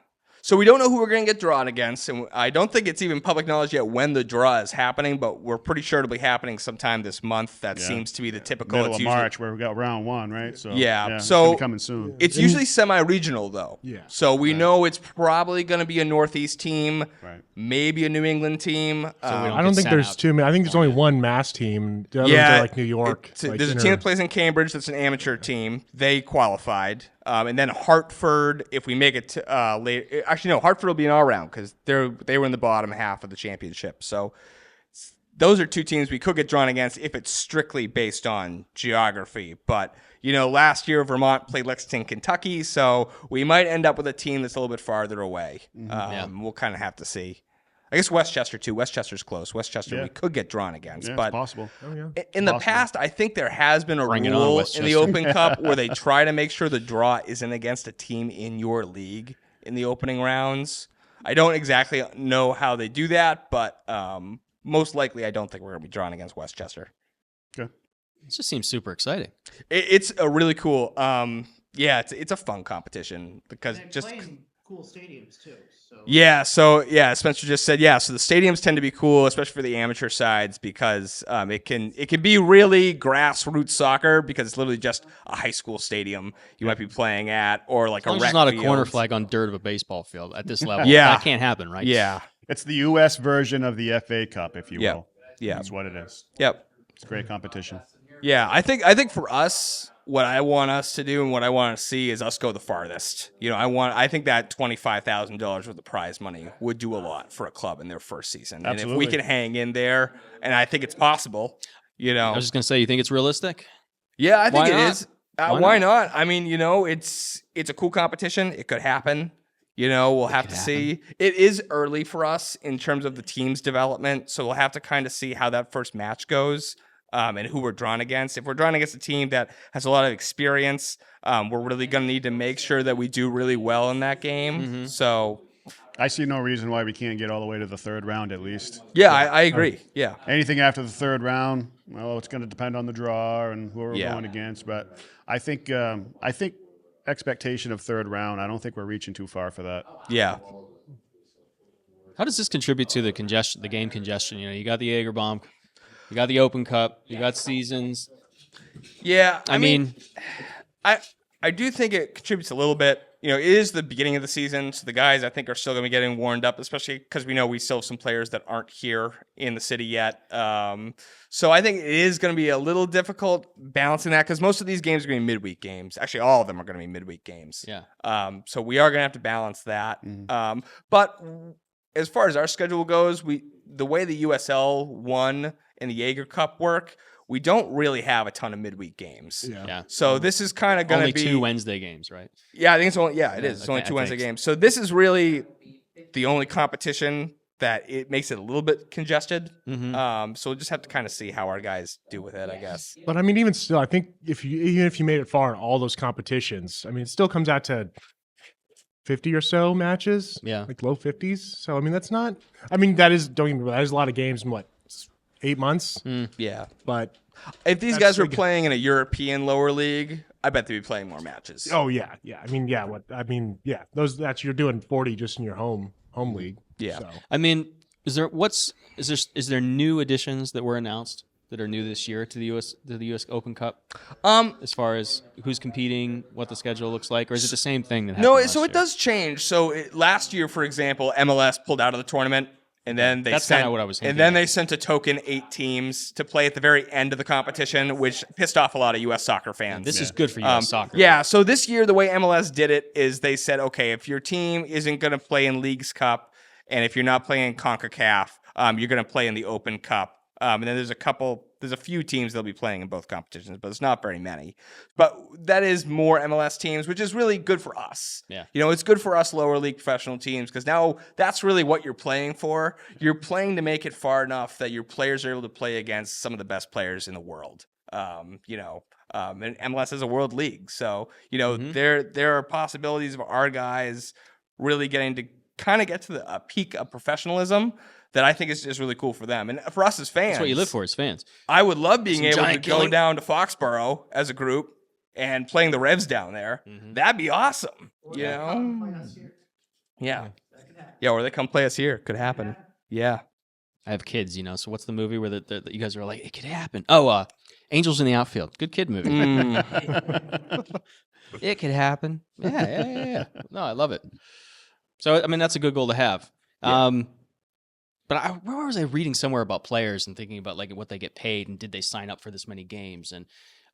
So we don't know who we're going to get drawn against, and I don't think it's even public knowledge yet when the draw is happening, but we're pretty sure it'll be happening sometime this month. That seems to be the typical. Middle of March, where we got round 1, right? So Yeah. it's So gonna be coming soon. It's usually semi-regional, though. Yeah. So we know it's probably going to be a Northeast team, Right. maybe a New England team. I don't think there's too many. I think there's only one mass team. The others are like New York. There's a team that plays in Cambridge that's an amateur team. They qualified. And then Hartford, if we make it to late. Actually, no, Hartford will be in our round because they were in the bottom half of the championship. So those are two teams we could get drawn against if it's strictly based on geography. But, last year Vermont played Lexington, Kentucky, so we might end up with a team that's a little bit farther away. We'll kind of have to see. I guess Westchester, too. Westchester's close. Westchester we could get drawn against. But it's possible. In the past, I think there has been a rule in the Open Cup where they try to make sure the draw isn't against a team in your league in the opening rounds. I don't exactly know how they do that, but most likely I don't think we're going to be drawn against Westchester. Okay. It just seems super exciting. It's a really cool it's a fun competition because just cool stadiums too. Spencer just said so the stadiums tend to be cool, especially for the amateur sides, because it can be really grassroots soccer because it's literally just a high school stadium you might be playing at, or like a rec It's not field. a corner flag on dirt of a baseball field at this level. Yeah. That can't happen, right? Yeah. It's the U.S. version of the FA Cup, if you Yeah. will. Yeah. That's what it is. Yep. It's a great competition. Yeah, I think for us, what I want us to do and what I want to see is us go the farthest. I think that $25,000 worth of prize money would do a lot for a club in their first season. Absolutely. And if we can hang in there, and I think it's possible, I was just going to say, you think it's realistic? Yeah, I think Why it not? is. Why not? I mean, it's a cool competition. It could happen. We'll have to see. It is early for us in terms of the team's development, so we'll have to kind of see how that first match goes. And who we're drawn against. If we're drawn against a team that has a lot of experience, we're really going to need to make sure that we do really well in that game. Mm-hmm. So I see no reason why we can't get all the way to the third round at least. yeah, I agree. Yeah. Anything after the third round, well, it's going to depend on the draw and who we're Yeah. going against. But I think expectation of third round, I don't think we're reaching too far for that. Yeah. How does this contribute to the game congestion? You got the Jaeger bomb. You got the Open Cup. You got seasons. Yeah. I mean, I do think it contributes a little bit. It is the beginning of the season, so the guys I think are still going to be getting warmed up, especially because we know we still have some players that aren't here in the city yet. So I think it is going to be a little difficult balancing that because most of these games are going to be midweek games. Actually, all of them are going to be midweek games. Yeah. So we are going to have to balance that. But as far as our schedule goes, the way the USL 1 and the Jaeger Cup work, we don't really have a ton of midweek games. Yeah. So this is kind of going only to be 2 Wednesday games, right? Yeah, I think it's only it is. It's only 2 Wednesday games. So this is really the only competition that it makes it a little bit congested. Mm-hmm. So we'll just have to kind of see how our guys do with it, I guess. But I mean, even still, I think even if you made it far in all those competitions, I mean, it still comes out to 50 or so matches. Yeah. Like low 50s. So I mean, that's not. I mean, that is don't get me wrong, that is a lot of games in 8 months. Yeah. But if these guys were playing in a European lower league, I bet they'd be playing more matches. Oh yeah. I mean, that's you're doing 40 just in your home league. Yeah. So. I mean, is there new additions that were announced that are new this year to the US Open Cup? As far as who's competing, what the schedule looks like, or is it the same thing that happened last so it year? does change. So last year, for example, MLS pulled out of the tournament. And then That's kind of what I was thinking. And then they sent a token 8 teams to play at the very end of the competition, which pissed off a lot of U.S. soccer fans. This is good for U.S. soccer. Yeah, so this year, the way MLS did it is they said, okay, if your team isn't going to play in Leagues Cup, and if you're not playing in CONCACAF, you're going to play in the Open Cup. And then there's a few teams that'll be playing in both competitions, but it's not very many. But that is more MLS teams, which is really good for us. Yeah. It's good for us lower league professional teams because now that's really what you're playing for. You're playing to make it far enough that your players are able to play against some of the best players in the world. And MLS is a world league. So, there are possibilities of our guys really getting to kind of get to the peak of professionalism that I think is just really cool for them. And for us as fans. That's what you live for as fans. I would love being able to giant go killing. down to Foxborough as a group and playing the Revs down there. Mm-hmm. That'd be awesome. Yeah. Yeah, or they come play us here. Could happen. Yeah. I have kids, so what's the movie where you guys are like, it could happen? Oh, Angels in the Outfield. Good kid movie. It could happen. Yeah. No, I love it. So, I mean, that's a good goal to have. Yeah. But where was I reading somewhere about players and thinking about like what they get paid and did they sign up for this many games? And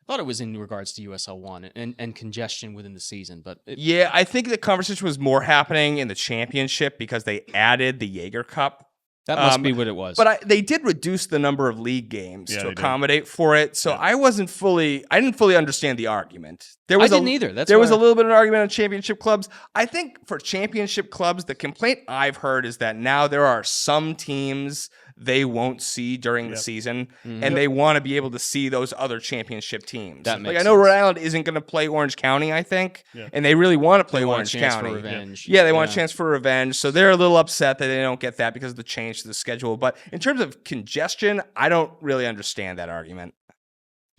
thought it was in regards to USL 1 and congestion within the season. But yeah, I think the conversation was more happening in the championship because they added the Jaeger Cup. that must be what it was. But they did reduce the number of league games to they accommodate for it. So I didn't fully understand the argument. There was I didn't either. There was a little bit of an argument on championship clubs. I think for championship clubs, the complaint I've heard is that now there are some teams they won't see during the season, and they want to be able to see those other championship teams. That makes I know sense. Rhode Island isn't going to play Orange County, I think, and they really want to play They want a Orange chance County. for revenge. Yeah, they want a chance for revenge, so they're a little upset that they don't get that because of the change to the schedule. But in terms of congestion, I don't really understand that argument.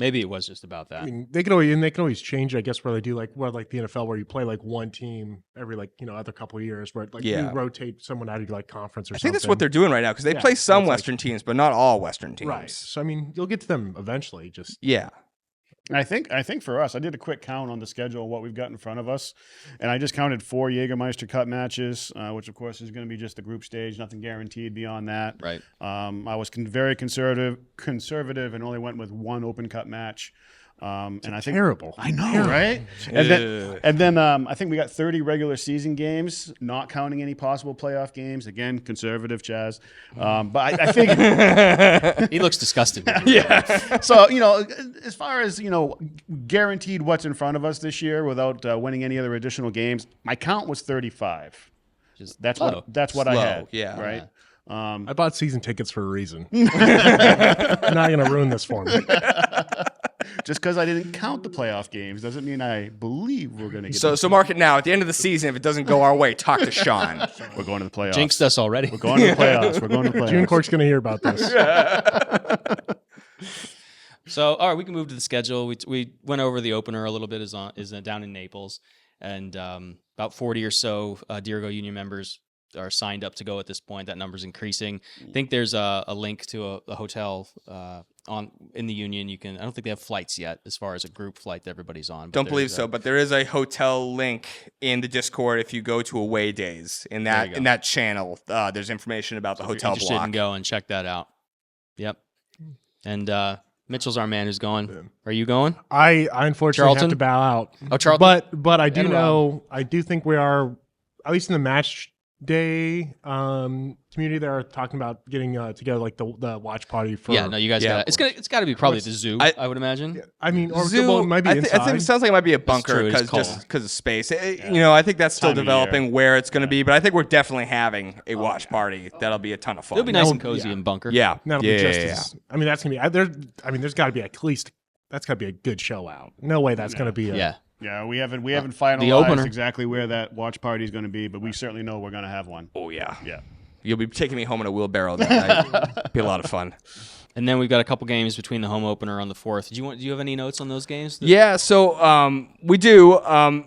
Maybe it was just about that. I mean, they can always change, I guess, where they do like the NFL, where you play like one team every other couple of years, where you rotate someone out of like conference or I something. think that's what they're doing right now because they play some Western teams, but not all Western teams. Right. So I mean, you'll get to them eventually. Just Yeah. I think for us, I did a quick count on the schedule of what we've got in front of us, and I just counted 4 Jägermeister Cup matches, which of course is going to be just the group stage, nothing guaranteed beyond that. Right. I was very conservative, and only went with 1 Open Cup match. And I think terrible. I know, right? And then I think we got 30 regular season games, not counting any possible playoff games. Again, conservative, Chaz. But I think He looks disgusted with you. yeah. So as far as guaranteed what's in front of us this year without winning any other additional games, my count was 35. That's low. what I had. Yeah. Right. I bought season tickets for a reason. I'm not going to ruin this for me. Just because I didn't count the playoff games doesn't mean I believe we're going to get. So mark it now. At the end of the season, if it doesn't go our way, talk to Sean. We're going to the playoffs. Jinxed us already. We're going to the playoffs. We're going to the playoffs. June Court's going to hear about this. So, all right, we can move to the schedule. We went over the opener a little bit. Is down in Naples, and about 40 or so Dirigo Union members are signed up to go at this point. That number's increasing. I think there's a link to a hotel in the Union. I don't think they have flights yet as far as a group flight that everybody's on. Don't believe so, but there is a hotel link in the Discord if you go to away days in that channel. There's information about the If hotel you're interested block. in go and check that out. Yep. And Mitchell's our man who's going. Are you going? I unfortunately Charlton? have to bow out. Oh, Charlton. But I do And know, I do think we are, at least in the match day community, they're talking about getting together like the watch party for. Yeah, no, you guys got it. It's got to be probably at the zoo, I would imagine. I mean, or Zoo, well, it might be I inside. think it sounds like it might be a true, bunker it is because cold. of space. I think that's still Time of developing year. where it's going to be, but I think we're definitely having a watch party. That'll be a ton of fun. It'll be nice That and will- cozy yeah. in bunker. Yeah, That'll yeah, be just yeah, as. I mean, that's gonna be. There's got to be at least. That's got to be a good show out. No way that's gonna be. Yeah. Yeah, we haven't finalized opener. exactly where that watch party is going to be, but we certainly know we're going to have one. Oh yeah. Yeah. You'll be taking me home in a wheelbarrow that night. Be a lot of fun. And then we've got a couple games between the home opener on the 4th. Do you have any notes on those games? Yeah, so we do. I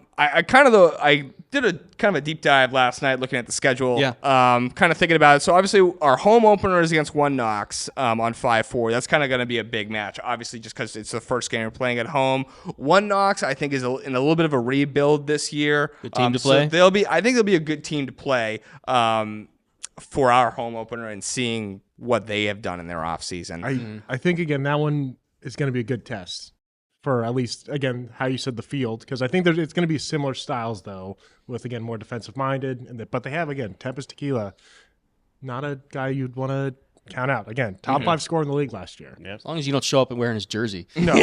did a kind of a deep dive last night looking at the schedule. Yeah. Kind of thinking about it. So obviously our home opener is against One Knox on 5-4. That's kind of going to be a big match, obviously, just because it's the first game we're playing at home. One Knox, I think, is in a little bit of a rebuild this year. Good team to play. So I think they'll be a good team to play for our home opener and seeing what they have done in their offseason. I think again that one is going to be a good test for at least again how you said the field, because I think it's going to be similar styles though, with again more defensive minded, but they have again Tempest Tequila, not a guy you'd want to count out. Again, top 5 scorer in the league last year. As long as you don't show up and wearing his jersey. No.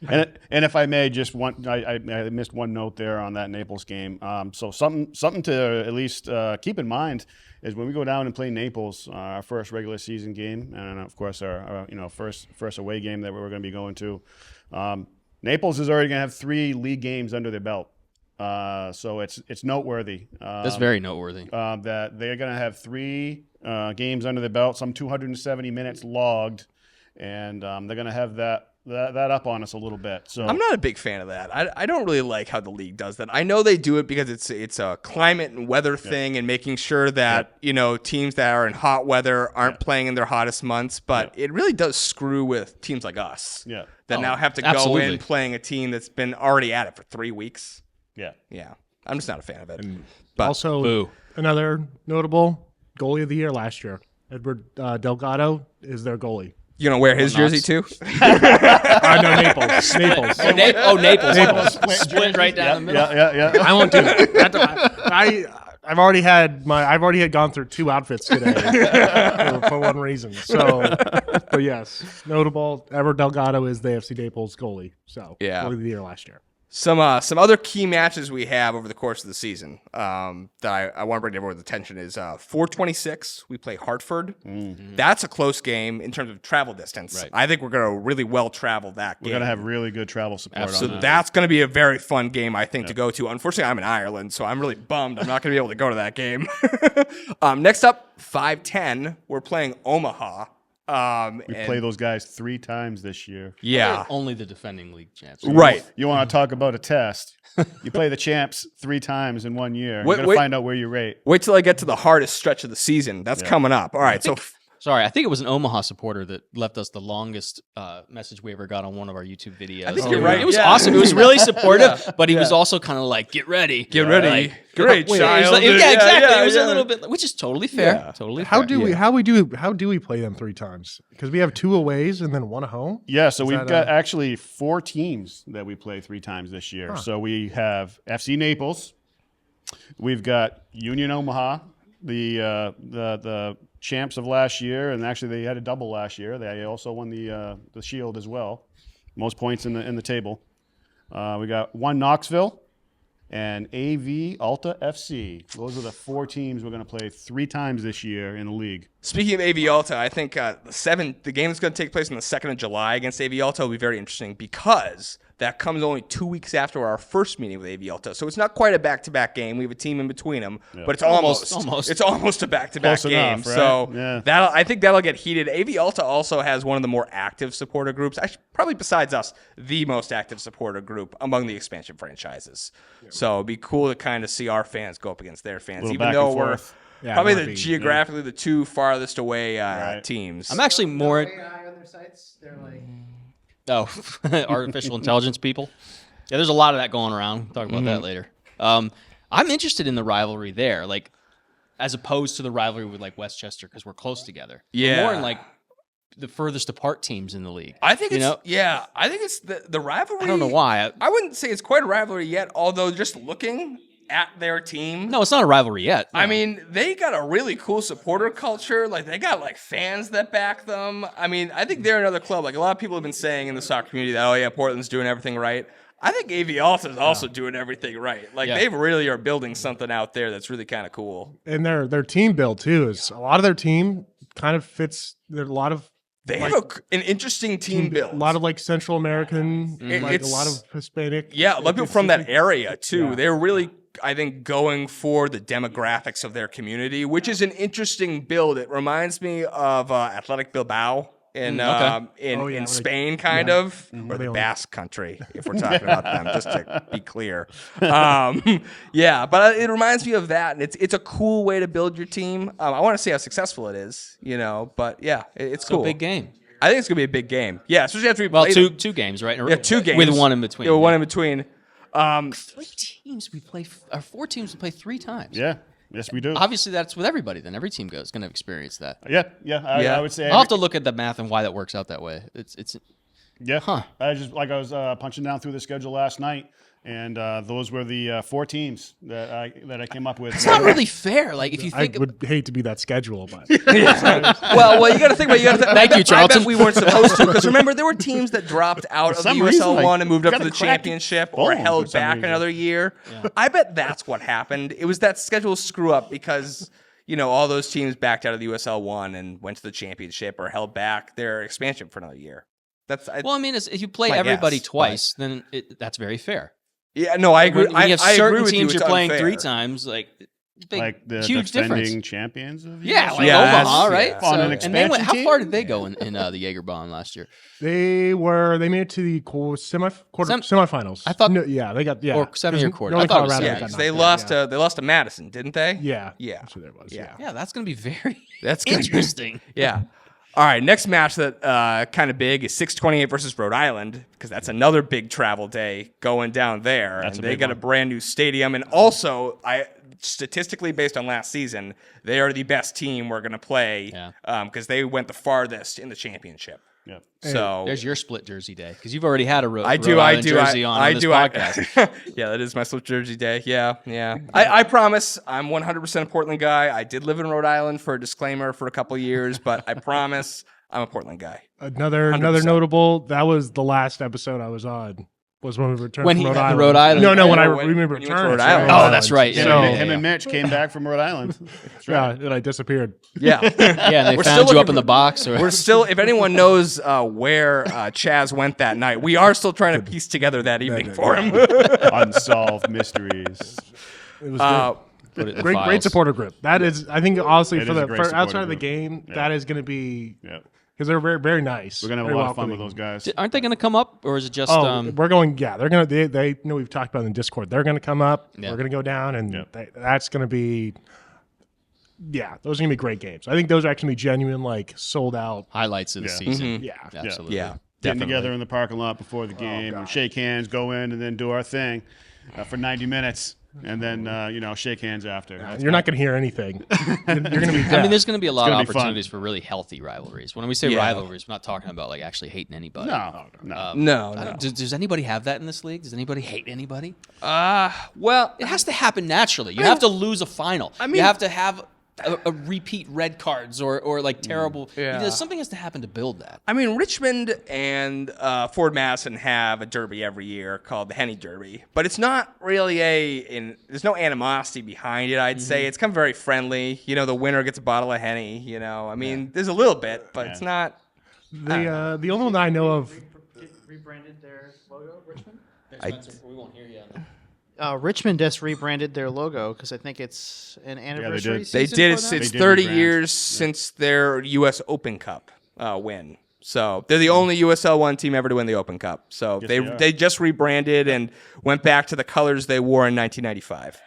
And if I may, just I missed one note there on that Naples game. So something to at least keep in mind is when we go down and play Naples, our first regular season game, and of course our first away game that we're going to be going to. Naples is already going to have 3 league games under their belt, so it's noteworthy. That's very noteworthy. That they're going to have 3 games under their belt, some 270 minutes logged, and they're going to have that up on us a little bit. So I'm not a big fan of that. I don't really like how the league does that. I know they do it because it's a climate and weather thing and making sure that teams that are in hot weather aren't playing in their hottest months. But it really does screw with teams like us that now have to go in playing a team that's been already at it for 3 weeks. Yeah. I'm just not a fan of it. But also, another notable goalie of the year last year, Edward Delgado is their goalie. You gonna wear his jersey too? No, Naples. Naples. Naples. Split right down the middle. Yeah. I won't do that. I've already had gone through 2 outfits today for one reason. So, but yes, notable. Ever Delgado is the AFC Naples goalie. So Yeah. goalie of the year last year. Some other key matches we have over the course of the season that I want to bring to everyone's attention is 4/26. We play Hartford. Mm-hmm. That's a close game in terms of travel distance. Right. I think we're going to really well travel that game. We're going to have really good travel support. So that's going to be a very fun game, I think, to go to. Unfortunately, I'm in Ireland, so I'm really bummed. I'm not going to be able to go to that game. Next up, 5/10. We're playing Omaha. We play those guys 3 times this year. Yeah. Only the defending league champs. Right. You want to talk about a test. You play the champs 3 times in 1 year. You're going to find out where you rate. Wait till I get to the hardest stretch of the season. That's coming up. All right. Sorry, I think it was an Omaha supporter that left us the longest message we ever got on one of our YouTube videos. I think you're right. It was awesome. It was really supportive, but he was also kind of like, "Get ready, get ready, like, great child." Like, yeah, exactly. It was a little bit, which is totally fair. Yeah. Totally. How fair. do we play them 3 times? Because we have 2 aways and then 1 at home. Yeah, so we've got actually 4 teams that we play 3 times this year. So we have FC Naples, we've got Union Omaha, the champs of last year, and actually they had a double last year. They also won the Shield as well, most points in the table. We got 1 Knoxville and AV Alta FC. Those are the 4 teams we're going to play 3 times this year in the league. Speaking of AV Alta, I think the game that's going to take place on the 2nd of July against AV Alta will be very interesting because that comes only 2 weeks after our first meeting with AV Alta. So it's not quite a back-to-back game. We have a team in between them, but it's almost. It's almost a back-to-back game. Enough, right? So I think that'll get heated. AV Alta also has one of the more active supporter groups, actually, probably besides us, the most active supporter group among the expansion franchises. So it'd be cool to kind of see our fans go up against their fans, even though we're probably geographically the 2 farthest away teams. I'm actually more. on their sites, they're like. Oh, artificial intelligence people. Yeah, there's a lot of that going around. We'll talk about that later. I'm interested in the rivalry there, like as opposed to the rivalry with like Westchester because we're close together. Yeah, we're more in like the furthest apart teams in the league. I think I think it's the rivalry. I don't know why. I wouldn't say it's quite a rivalry yet, although just looking at their team. No, it's not a rivalry yet. No. I mean, they got a really cool supporter culture. Like, they got, like, fans that back them. I mean, I think they're another club. Like, a lot of people have been saying in the soccer community that, oh, yeah, Portland's doing everything right. I think AV Alta is also doing everything right. Like, they really are building something out there that's really kind of cool. And their team build, too, is a lot of their team kind of fits. There are a lot of They have an interesting team build. A lot of like Central American, like a lot of Hispanic. Yeah, a lot of people from that area too. Yeah. They're really, I think, going for the demographics of their community, which is an interesting build. It reminds me of Athletic Bilbao in Spain, kind of, or the Basque Country, if we're talking about them, just to be clear. Yeah, but it reminds me of that, and it's a cool way to build your team. I want to see how successful it is, but yeah, it's cool. A big game. I think it's gonna be a big game. Yeah, especially after we play two games, right? Yeah, 2 games with one in between. Yeah, one in between. 3 teams we play, or 4 teams we play 3 times. Yeah. Yes, we do. Obviously, that's with everybody. Then every team is going to experience that. I would say. I'll have to look at the math and why that works out that way. It's. Yeah. Huh. I was punching down through the schedule last night, and those were the 4 teams that I came up with. It's not really fair. Like if you think, I would hate to be that schedule, but well, you got to think about. Thank you, Charlton. I bet we weren't supposed to, because remember there were teams that dropped out of the USL 1 and moved up to the championship or held back another year. Yeah. I bet that's what happened. It was that schedule screw up because all those teams backed out of the USL 1 and went to the championship or held back their expansion for another year. If you play everybody twice, then that's very fair. Yeah, no, I agree. When you have certain teams you're playing unfair. 3 times, like the huge defending difference. champions of Omaha, right? Yeah. On an expansion how team? far did they go in the Jagerbomb last year? They made it to the semifinals. I thought, they got or semi or quarter. I thought Colorado. Yeah, they lost to Madison, didn't they? Yeah, that's what it was. Yeah, that's going to be very that's interesting. Yeah. All right, next match that kind of big is 628 versus Rhode Island, because that's another big travel day going down there. And they got a brand new stadium. And also, statistically based on last season, they are the best team we're going to play because they went the farthest in the championship. Yep. So There's your split jersey day because you've already had a Rhode I Island jersey on this podcast. Yeah, that is my slip jersey day. Yeah. I promise I'm 100% a Portland guy. I did live in Rhode Island for a disclaimer for a couple of years, but I promise I'm a Portland guy. Another 100%. notable. That was the last episode I was on. Was when we returned When from he Rhode had the Island. Rhode Island- No, when I when you went to returned Rhode to Island. Oh, that's right. Him, Yeah, him and Mitch came back from Rhode Island. That's right. Yeah, and I disappeared. Yeah. Yeah, and they We're found still you up looking in the box. Or We're still, if anyone knows where Chaz went that night, we are still trying to piece together that evening for him. Unsolved mysteries. It was put it in the great files. supporter group. That is, I think, honestly, It for is a the great for supporter outside of the group. game, Yeah. that is going to be Yeah. because they're very very nice. We're gonna have very a lot of fun with welcoming. those guys. Aren't they going to come up, or is it just? We're going. Yeah, they're gonna. They know we've talked about it in Discord. They're gonna come up. Yeah. We're gonna go down, and Yep. that's gonna be. Yeah, those are gonna be great games. I think those are actually gonna be genuine, like sold out. highlights of the Yeah. season. Yeah, Absolutely. Yeah. Getting Definitely. together in the parking lot before the game, and shake hands, go in, and then do our thing for 90 minutes, and then shake hands after. That's You're not gonna hear anything. You're gonna be. I mean, there's going to be a lot of gonna be fun. opportunities for really healthy rivalries. When we say Yeah. rivalries, we're not talking about like actually hating anybody. no. No. Does anybody have that in this league? Does anybody hate anybody? Well, It has to happen naturally. You have to lose a final. mean- you have to have a repeat red cards or like terrible. Yeah. Something has to happen to build that. I mean, Richmond and Ford Madison have a derby every year called the Henny Derby, but it's not really there's no animosity behind it, I'd say. It's kind of very friendly. The winner gets a bottle of Henny, I mean, there's a little bit, but it's not. The only one that I know of. Rebranded their logo, Richmond. We won't hear you. Richmond just rebranded their logo because I think it's an anniversary. did. They season did. for them. It's They did 30 rebrand. years since their U.S. Open Cup win. So they're the only USL 1 team ever to win the Open Cup. So they are. they just rebranded and went back to the colors they wore in 1995.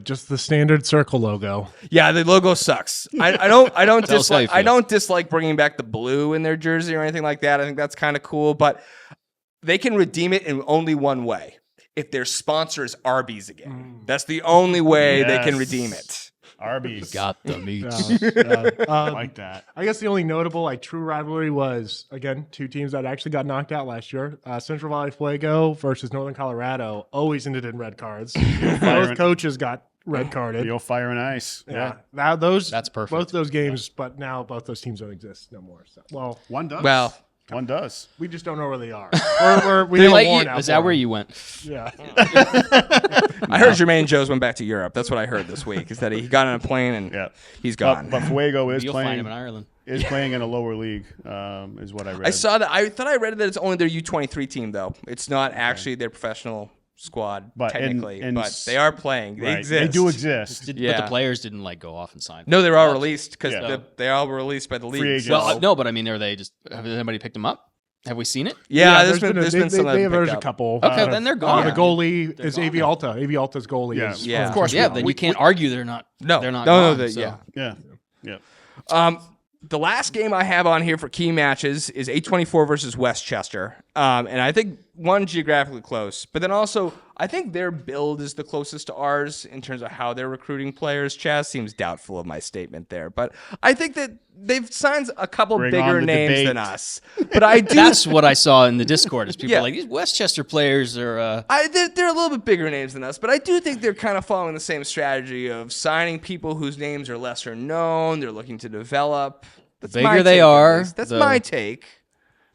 Just the standard circle logo. Yeah, the logo sucks. I don't Tell us how you dislike I feel. don't dislike bringing back the blue in their jersey or anything like that. I think that's kind of cool, but they can redeem it in only one way. If their sponsor is Arby's again. That's the only way they can Yes. redeem it. Arby's. Got the meats. Like that. I guess the only notable true rivalry was again 2 teams that actually got knocked out last year: Central Valley Fuego versus Northern Colorado. Always ended in red cards. Both coaches got red carded. The old fire and ice. Yeah, now those That's perfect. Both those games, but now both those teams don't exist no more. So, well, One does. Well, one does. we just don't know where they are. We have a Like warrant you- out is for that where them. you went? Yeah. I heard Jermaine Jones went back to Europe. That's what I heard this week. Is that he got on a plane and Yeah. he's gone. But Fuego is You'll find playing him in Ireland. playing in a lower league, is what I read. I saw that. I thought I read that it's only their U23 team though. It's not actually their professional squad But in- technically, in but they are playing. They Right. exist. They do exist. But Yeah. the players didn't like go off and sign. No, they're all released because Yeah. they all were released by the league. Free agents. Well, no, but I mean, are they just? Have anybody picked them up? Have we seen it? Yeah, there's been some that have there's picked a up. couple. Okay, then they're gone. The goalie is Avi Alta. Avi Alta's goalie Yeah. is. Yeah. Of course. Yeah, we- then we- you can't argue they're not. No, they're not. no, gone, yeah. Yeah. Yeah. The last game I have on here for key matches is 824 versus Westchester. And I think one geographically close, but then also I think their build is the closest to ours in terms of how they're recruiting players. Chaz seems doubtful of my statement there, but I think that they've signed a couple Bring bigger on the names debate. than us. But I do. That's what I saw in the Discord. Is people Yeah. like these Westchester players are. They're a little bit bigger names than us, but I do think they're kind of following the same strategy of signing people whose names are lesser known. They're looking to develop. That's Bigger my they take, at are, least. That's the my take.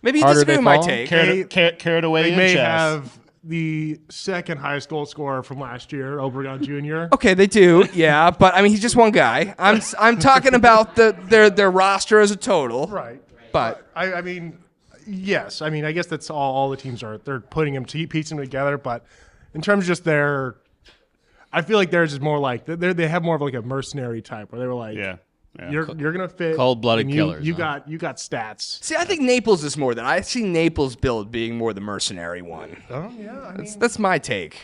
Maybe you harder disagree they with my fall. take. Carried away They in may chess. have the second highest goal scorer from last year, Obregon Jr. Okay, they do, yeah, but I mean he's just one guy. I'm talking about their roster as a total. Right. But I mean, yes. I mean, I guess that's all the teams are. They're putting them, piecing them together. But in terms of just their, I feel like theirs is more like they have more of like a mercenary type where they were like, Yeah. you're gonna fit Cold-blooded and killers, You huh? got stats. see, I think Naples is more than I see Naples build being more the mercenary one. Oh yeah. I mean, That's my take.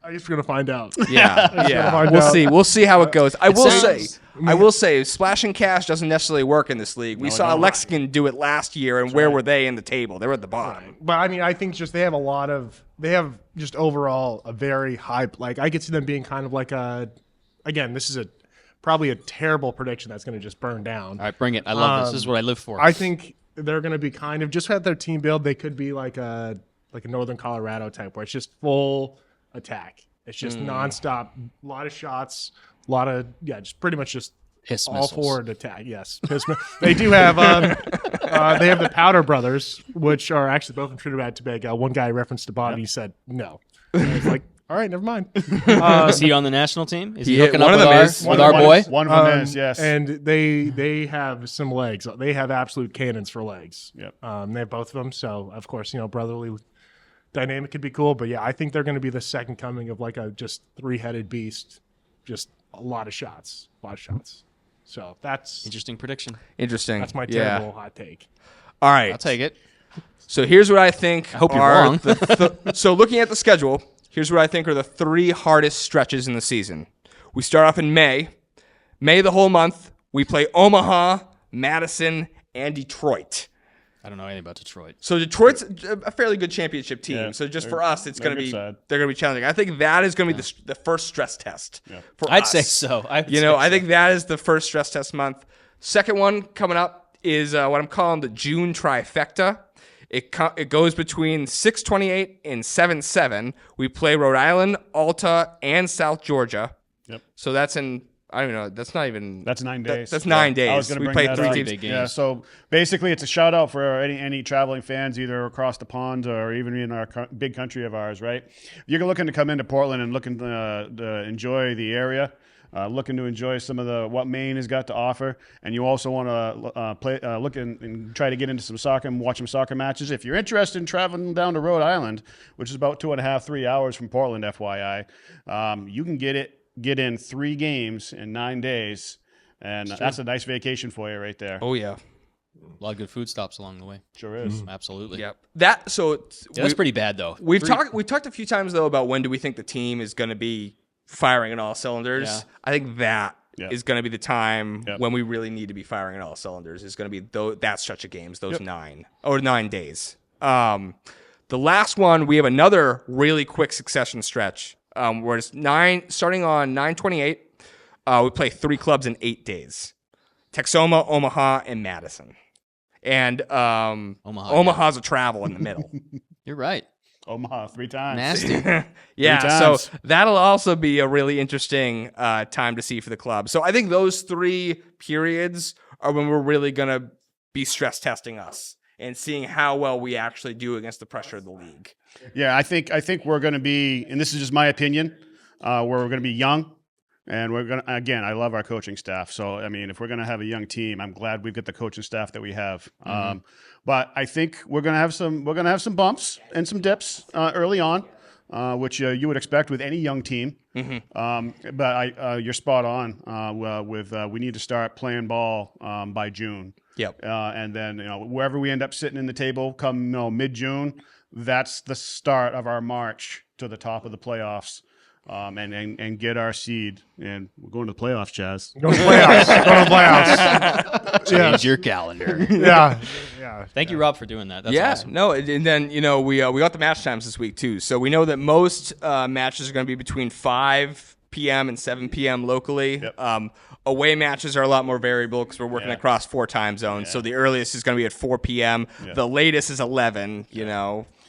I guess we're gonna find out. Yeah, yeah. find We'll out. see. We'll see how it goes. I sounds- will say, Splash and Cash doesn't necessarily work in this league. We saw Lexington do it last year, and where were they in the table? They were at the bottom. But I mean, I think just they have just overall a very high. Like I could see them being kind of like again, this is probably a terrible prediction that's going to just burn down. All right, bring it. I love this. This is what I live for. I think they're going to be kind of just had their team build. They could be like a Northern Colorado type where it's just full attack. It's just nonstop, a lot of shots, a lot of just pretty much just Hiss all missiles. forward attack. Yes, they do have. They have the Powder Brothers, which are actually both from Trinidad and Tobago. One guy referenced the body. He said no. And I was like, all right, never mind. Is he on the national team? Is he Yeah, hooking one up of with them our, is. with our boy? One of them is, yes. And they have some legs. They have absolute cannons for legs. Yep. They have both of them. So of course, brotherly dynamic could be cool. But yeah, I think they're going to be the second coming of like a just 3-headed beast. Just a lot of shots. So that's Interesting prediction. Interesting. my terrible hot take. All right. I'll take it. So here's what I think. I hope you're are wrong. So looking at the schedule, here's what I think are the 3 hardest stretches in the season. We start off in May. May the whole month, we play Omaha, Madison, and Detroit. I don't know anything about Detroit. So Detroit's a fairly good championship team. Yeah, so just for us, it's going to be side. they're going to be challenging. I think that is going to be the first stress test for I'd us. say so. I think that is the first stress test month. Second one coming up is what I'm calling the June trifecta. It goes between 6/28 and 7/7. We play Rhode Island, Alta, and South Georgia. Yep. So that's in, I don't know, that's not even... That's 9 days. That's 9 days. I was going to We bring play that 3 up. teams. Big games. Yeah, so basically it's a shout out for any traveling fans either across the pond or even in our big country of ours, right? If you're looking to come into Portland and looking to enjoy the area, looking to enjoy some of what Maine has got to offer, and you also want to look and try to get into some soccer and watch some soccer matches. If you're interested in traveling down to Rhode Island, which is about 2.5-3 hours from Portland, FYI, you can get in 3 games in 9 days, and that's a nice vacation for you right there. Oh, yeah. A lot of good food stops along the way. Sure is. Absolutely. Yep. That's pretty bad, though. We've talked a few times, though, about when do we think the team is going to be firing on all cylinders. Yeah. I think that is going to be the time when we really need to be firing on all cylinders. Is going to be that stretch of games, those 9 days. The last one, we have another really quick succession stretch where it's starting on 9/28. We play 3 clubs in 8 days: Texoma, Omaha, and Madison. And Omaha's a travel in the middle. You're right. Omaha 3 times. Nasty. Yeah, so that'll also be a really interesting time to see for the club. So I think those 3 periods are when we're really going to be stress testing us and seeing how well we actually do against the pressure of the league. Yeah, I think we're going to be, and this is just my opinion, where we're going to be young, and we're going to, again, I love our coaching staff. So, I mean, if we're going to have a young team, I'm glad we've got the coaching staff that we have. But I think we're going to have some bumps and some dips early on, which you would expect with any young team. But you're spot on with we need to start playing ball by June. Yep. And then wherever we end up sitting in the table come mid-June, that's the start of our march to the top of the playoffs. And get our seed, and we're going to the playoffs, Chaz. Go to the playoffs. Change your calendar. Yeah. Thank you, Rob, for doing that. That's awesome. No, and then we got the match times this week too. So we know that most matches are going to be between 5 p.m. and 7 p.m. locally. Yep. Away matches are a lot more variable because we're working across 4 time zones. So the earliest is going to be at 4 p.m. The latest is 11.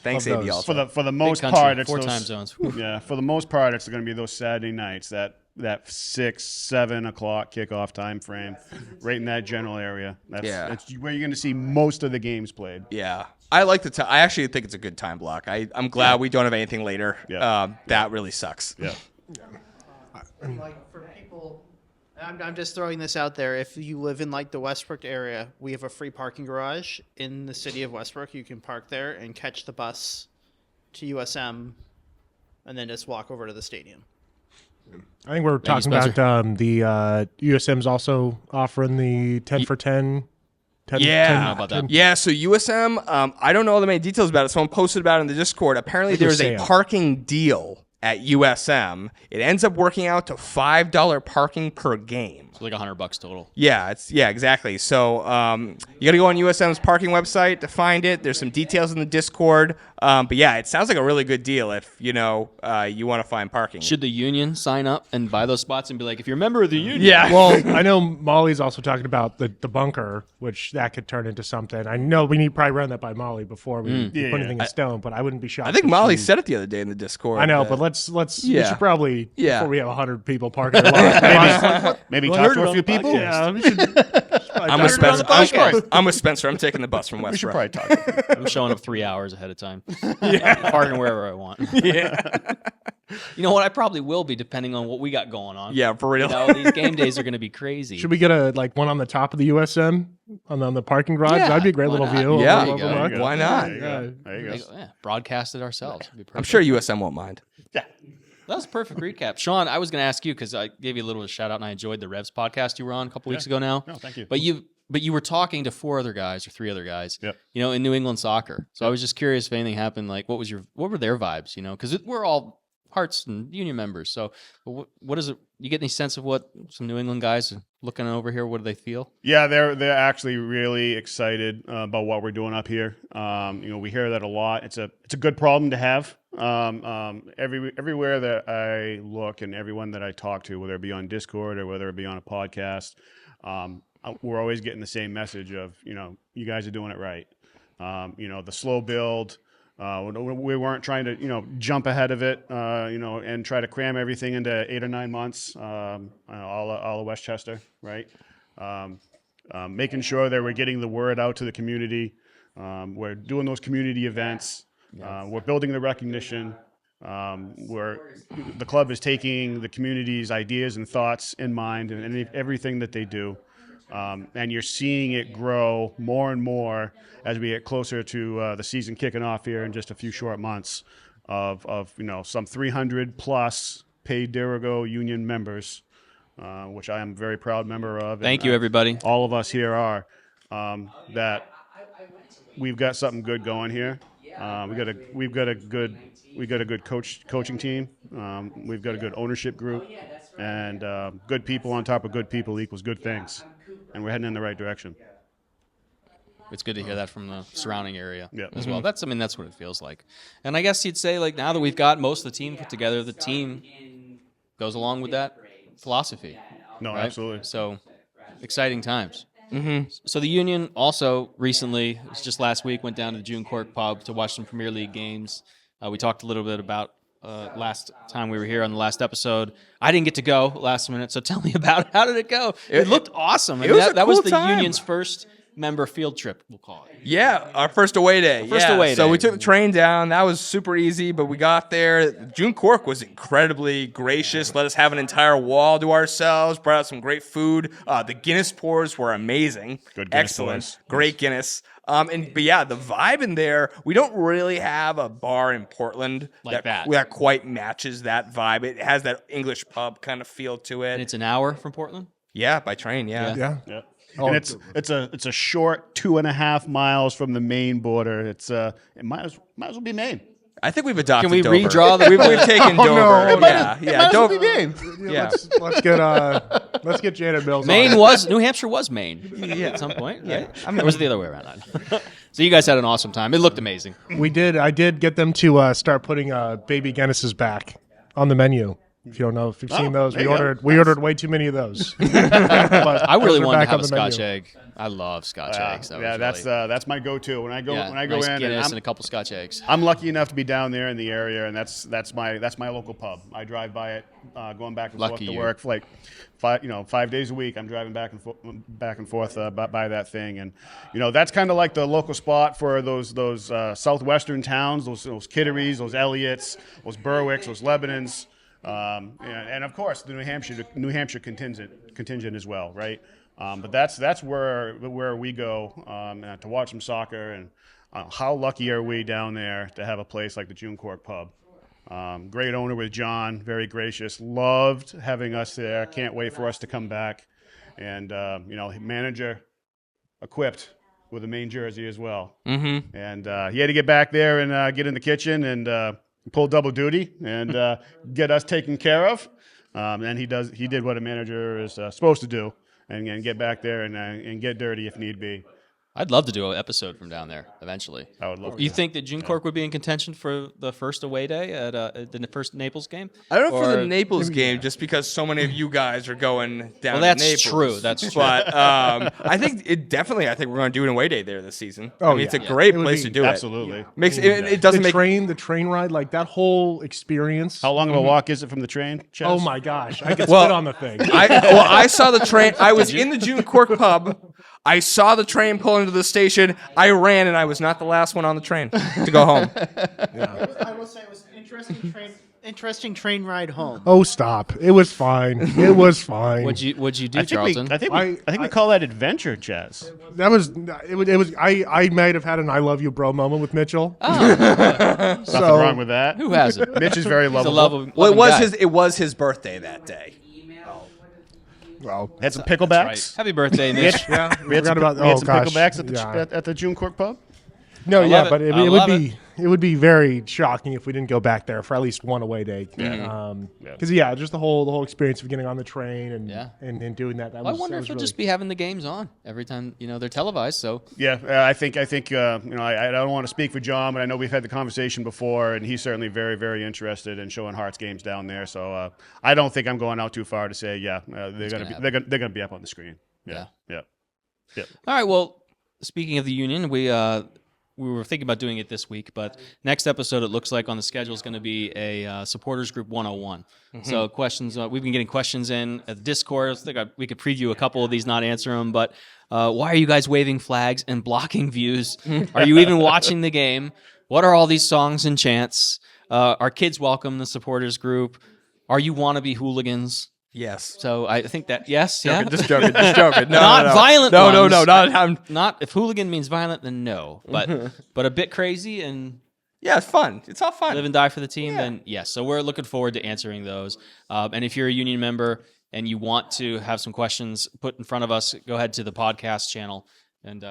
Thanks, Love AB. those. Also. For the most country, part, it's 4 those, time zones. Yeah, for the most part, it's going to be those Saturday nights, that 6-7 o'clock kickoff time frame, right in that general area. That's where you're going to see most of the games played. Yeah, I like the time. I actually think it's a good time block. I'm glad we don't have anything later. That really sucks. Yeah. Like for people, I'm just throwing this out there. If you live in like the Westbrook area, we have a free parking garage in the city of Westbrook. You can park there and catch the bus to USM, and then just walk over to the stadium. I think we're talking about the USM's also offering the 10 for 10. How about that? Yeah, so USM, I don't know all the many details about it. Someone posted about it in the Discord. Apparently, Like a there's a sale. parking deal at USM, it ends up working out to $5 parking per game. It's like $100 total. Yeah, exactly. So you got to go on USM's parking website to find it. There's some details in the Discord. But yeah, it sounds like a really good deal if you want to find parking. Should the union sign up and buy those spots and be like, if you're a member of the union? Yeah. Well, I know Molly's also talking about the bunker, which that could turn into something. I know we need to probably run that by Molly before we put anything in stone, but I wouldn't be shocked. I think if Molly she- said it the other day in the Discord. I know, that- but let's we Yeah. should probably Yeah. before we have 100 people parking a lot. Maybe Well, talk heard to it a on few the people. podcast. We should I'm with talk Spencer. about the podcast. I'm with Spencer. I'm taking the bus from We West should Row. probably talk. I'm showing up 3 hours ahead of time. Parking wherever I want. Yeah. You know what? I probably will be, depending on what we got going on. Yeah, for real. You know, these game days are going to be crazy. Should we get a one on the top of the USM on the parking garage? Yeah, That'd be a great why little not? view. Yeah. over There you go. Overlook. Why not? There you go. There you go. Yeah, broadcast it ourselves. It'd be I'm perfect. sure USM won't mind. That was a perfect recap. Sean, I was going to ask you because I gave you a little shout out and I enjoyed the Revs podcast you were on a couple weeks ago now. No, thank you. But you were talking to 4 other guys or 3 other guys, Yep. in New England soccer. So I was just curious if anything happened. Like, what were their vibes? Because we're all Hearts and Union members. So what is it? You get any sense of what some New England guys are looking over here? What do they feel? Yeah, they're actually really excited about what we're doing up here. We hear that a lot. It's a good problem to have. Everywhere that I look and everyone that I talk to, whether it be on Discord or whether it be on a podcast, we're always getting the same message of you guys are doing it right. The slow build. We weren't trying to, jump ahead of it, and try to cram everything into 8 or 9 months, all of Westchester, right? Making sure that we're getting the word out to the community. We're doing those community events. We're building the recognition. The club is taking the community's ideas and thoughts in mind and everything that they do. And you're seeing it grow more and more as we get closer to the season kicking off here in just a few short months of some 300 plus paid Dirigo Union members, which I am a very proud member of. Thank you, everybody. All of us here are that we've got something good going here. We've got a good coaching team. We've got a good ownership group, and good people on top of good people equals good things. And we're heading in the right direction. It's good to hear that from the surrounding area Yeah. as well. That's what it feels like. And I guess you'd say, now that we've got most of the team put together, the team goes along with that philosophy. No, right? absolutely. So exciting times. Mm-hmm. So the Union also recently, it was just last week, went down to the June Cork pub to watch some Premier League games. We talked a little bit about last time we were here on the last episode. I didn't get to go last minute, so tell me about it. How did it go? It looked awesome. That was cool the time. Union's first member field trip, we'll call it. Yeah, our first away day. So we took the train down. That was super easy, but we got there. June Cork was incredibly gracious. Let us have an entire wall to ourselves. Brought out some great food. The Guinness pours were amazing. Good Guinness Excellent. pours. Great Guinness. But yeah, the vibe in there, we don't really have a bar in Portland that quite matches that vibe. It has that English pub kind of feel to it. And it's an hour from Portland? Yeah, by train, yeah. Yeah. And it's a short 2.5 miles from the Maine border. It might as well be Maine. I think we've adopted Can we Dover. redraw the- We've taken Oh, Dover. no. Yeah. Dover. Yeah. Let's get Janet Mills. Maine on. was New Hampshire was Maine at some point, right? Or was it the other way around? So you guys had an awesome time. It looked amazing. We did. I did get them to start putting baby Guinnesses back on the menu. If you don't know, if you've seen those, we ordered way too many of those. I really those are wanted to back have on a the Scotch menu. egg. I love Scotch eggs. That's my go-to when I go nice in. Guinness And and a couple Scotch eggs. I'm lucky enough to be down there in the area, and that's my local pub. I drive by it, going back and forth Lucky to you. work for 5 days a week. I'm driving back and forth by that thing, and that's kind of like the local spot for those southwestern towns, those Kitteries, those Elliots, those Berwicks, those Lebanons. And of course the New Hampshire contingent as well, right? But that's where we go to watch some soccer, and how lucky are we down there to have a place like the June Cork pub? Great owner with John, very gracious, loved having us there. Can't wait for us to come back, and manager equipped with a Maine jersey as well. Mm-hmm. And he had to get back there and get in the kitchen and pull double duty and get us taken care of. And he did what a manager is supposed to do, and get back there and get dirty if need be. I'd love to do an episode from down there eventually. I would love You to. think that June Cork would be in contention for the first away day at the first Naples game? I don't know for the Or- Naples game, just because so many of you guys are going down. Well, that's to Naples. true. That's true. But I think we're going to do an away day there this season. Oh, I mean, it's a yeah. great It would place be- to do Absolutely. it. Makes it doesn't make. The train ride, like that whole experience. How long of a walk is it from the train, Chaz? Oh my gosh, I could Well, spit on the thing. I saw the train. I was in the June Cork pub. I saw the train pull into the station. I ran, and I was not the last one on the train to go home. I will say it was an interesting train ride home. Oh, stop! It was fine. It was fine. What'd you do, I think Charlton? I think we call that adventure, Chaz. That was it. Was I might have had an "I love you, bro" moment with Mitchell. Nothing wrong with that. Who hasn't? Mitch is very He's a lovable. Well, loving it was his birthday that day. Well, Had some picklebacks. Happy birthday, Mitch. yeah, We had some, forgot about. we had Oh some gosh, picklebacks at the June Cork pub. No, yeah, love it. but I it would love be it would be very shocking if we didn't go back there for at least one away day. Because just the whole experience of getting on the train and Yeah. and doing that. I wonder if we'll just be having the games on every time they're televised. So Yeah, I think I don't want to speak for John, but I know we've had the conversation before, and he's certainly very, very interested in showing Hearts games down there. So I don't think I'm going out too far to say they're gonna be up on the screen. Yeah. all right. Well, speaking of the Union, we were thinking about doing it this week, but next episode, it looks like on the schedule is going to be a supporters group 101. So questions, we've been getting questions in at the Discord. I think we could preview a couple of these, not answer them, but why are you guys waving flags and blocking views? Are you even watching the game? What are all these songs and chants? Are kids welcome the supporters group? Are you wannabe hooligans? Yes. So I think that, yes, yeah. Just joking. No, Not violent No, ones. not. Not if hooligan means violent, then no. But a bit crazy and Yeah, it's fun. It's all fun. live and die for the team, then yes. So we're looking forward to answering those. And if you're a Union member and you want to have some questions put in front of us, go ahead to the podcast channel and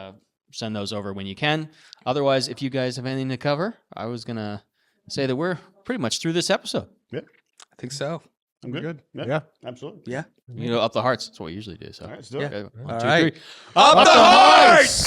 send those over when you can. Otherwise, if you guys have anything to cover, I was gonna say that we're pretty much through this episode. Yeah, I think so. I'm good. good. Yeah, Yeah. absolutely. Yeah. Up the hearts. That's what we usually do. So All right, let's do it. Okay, one, All two, right. three. Up the Hearts!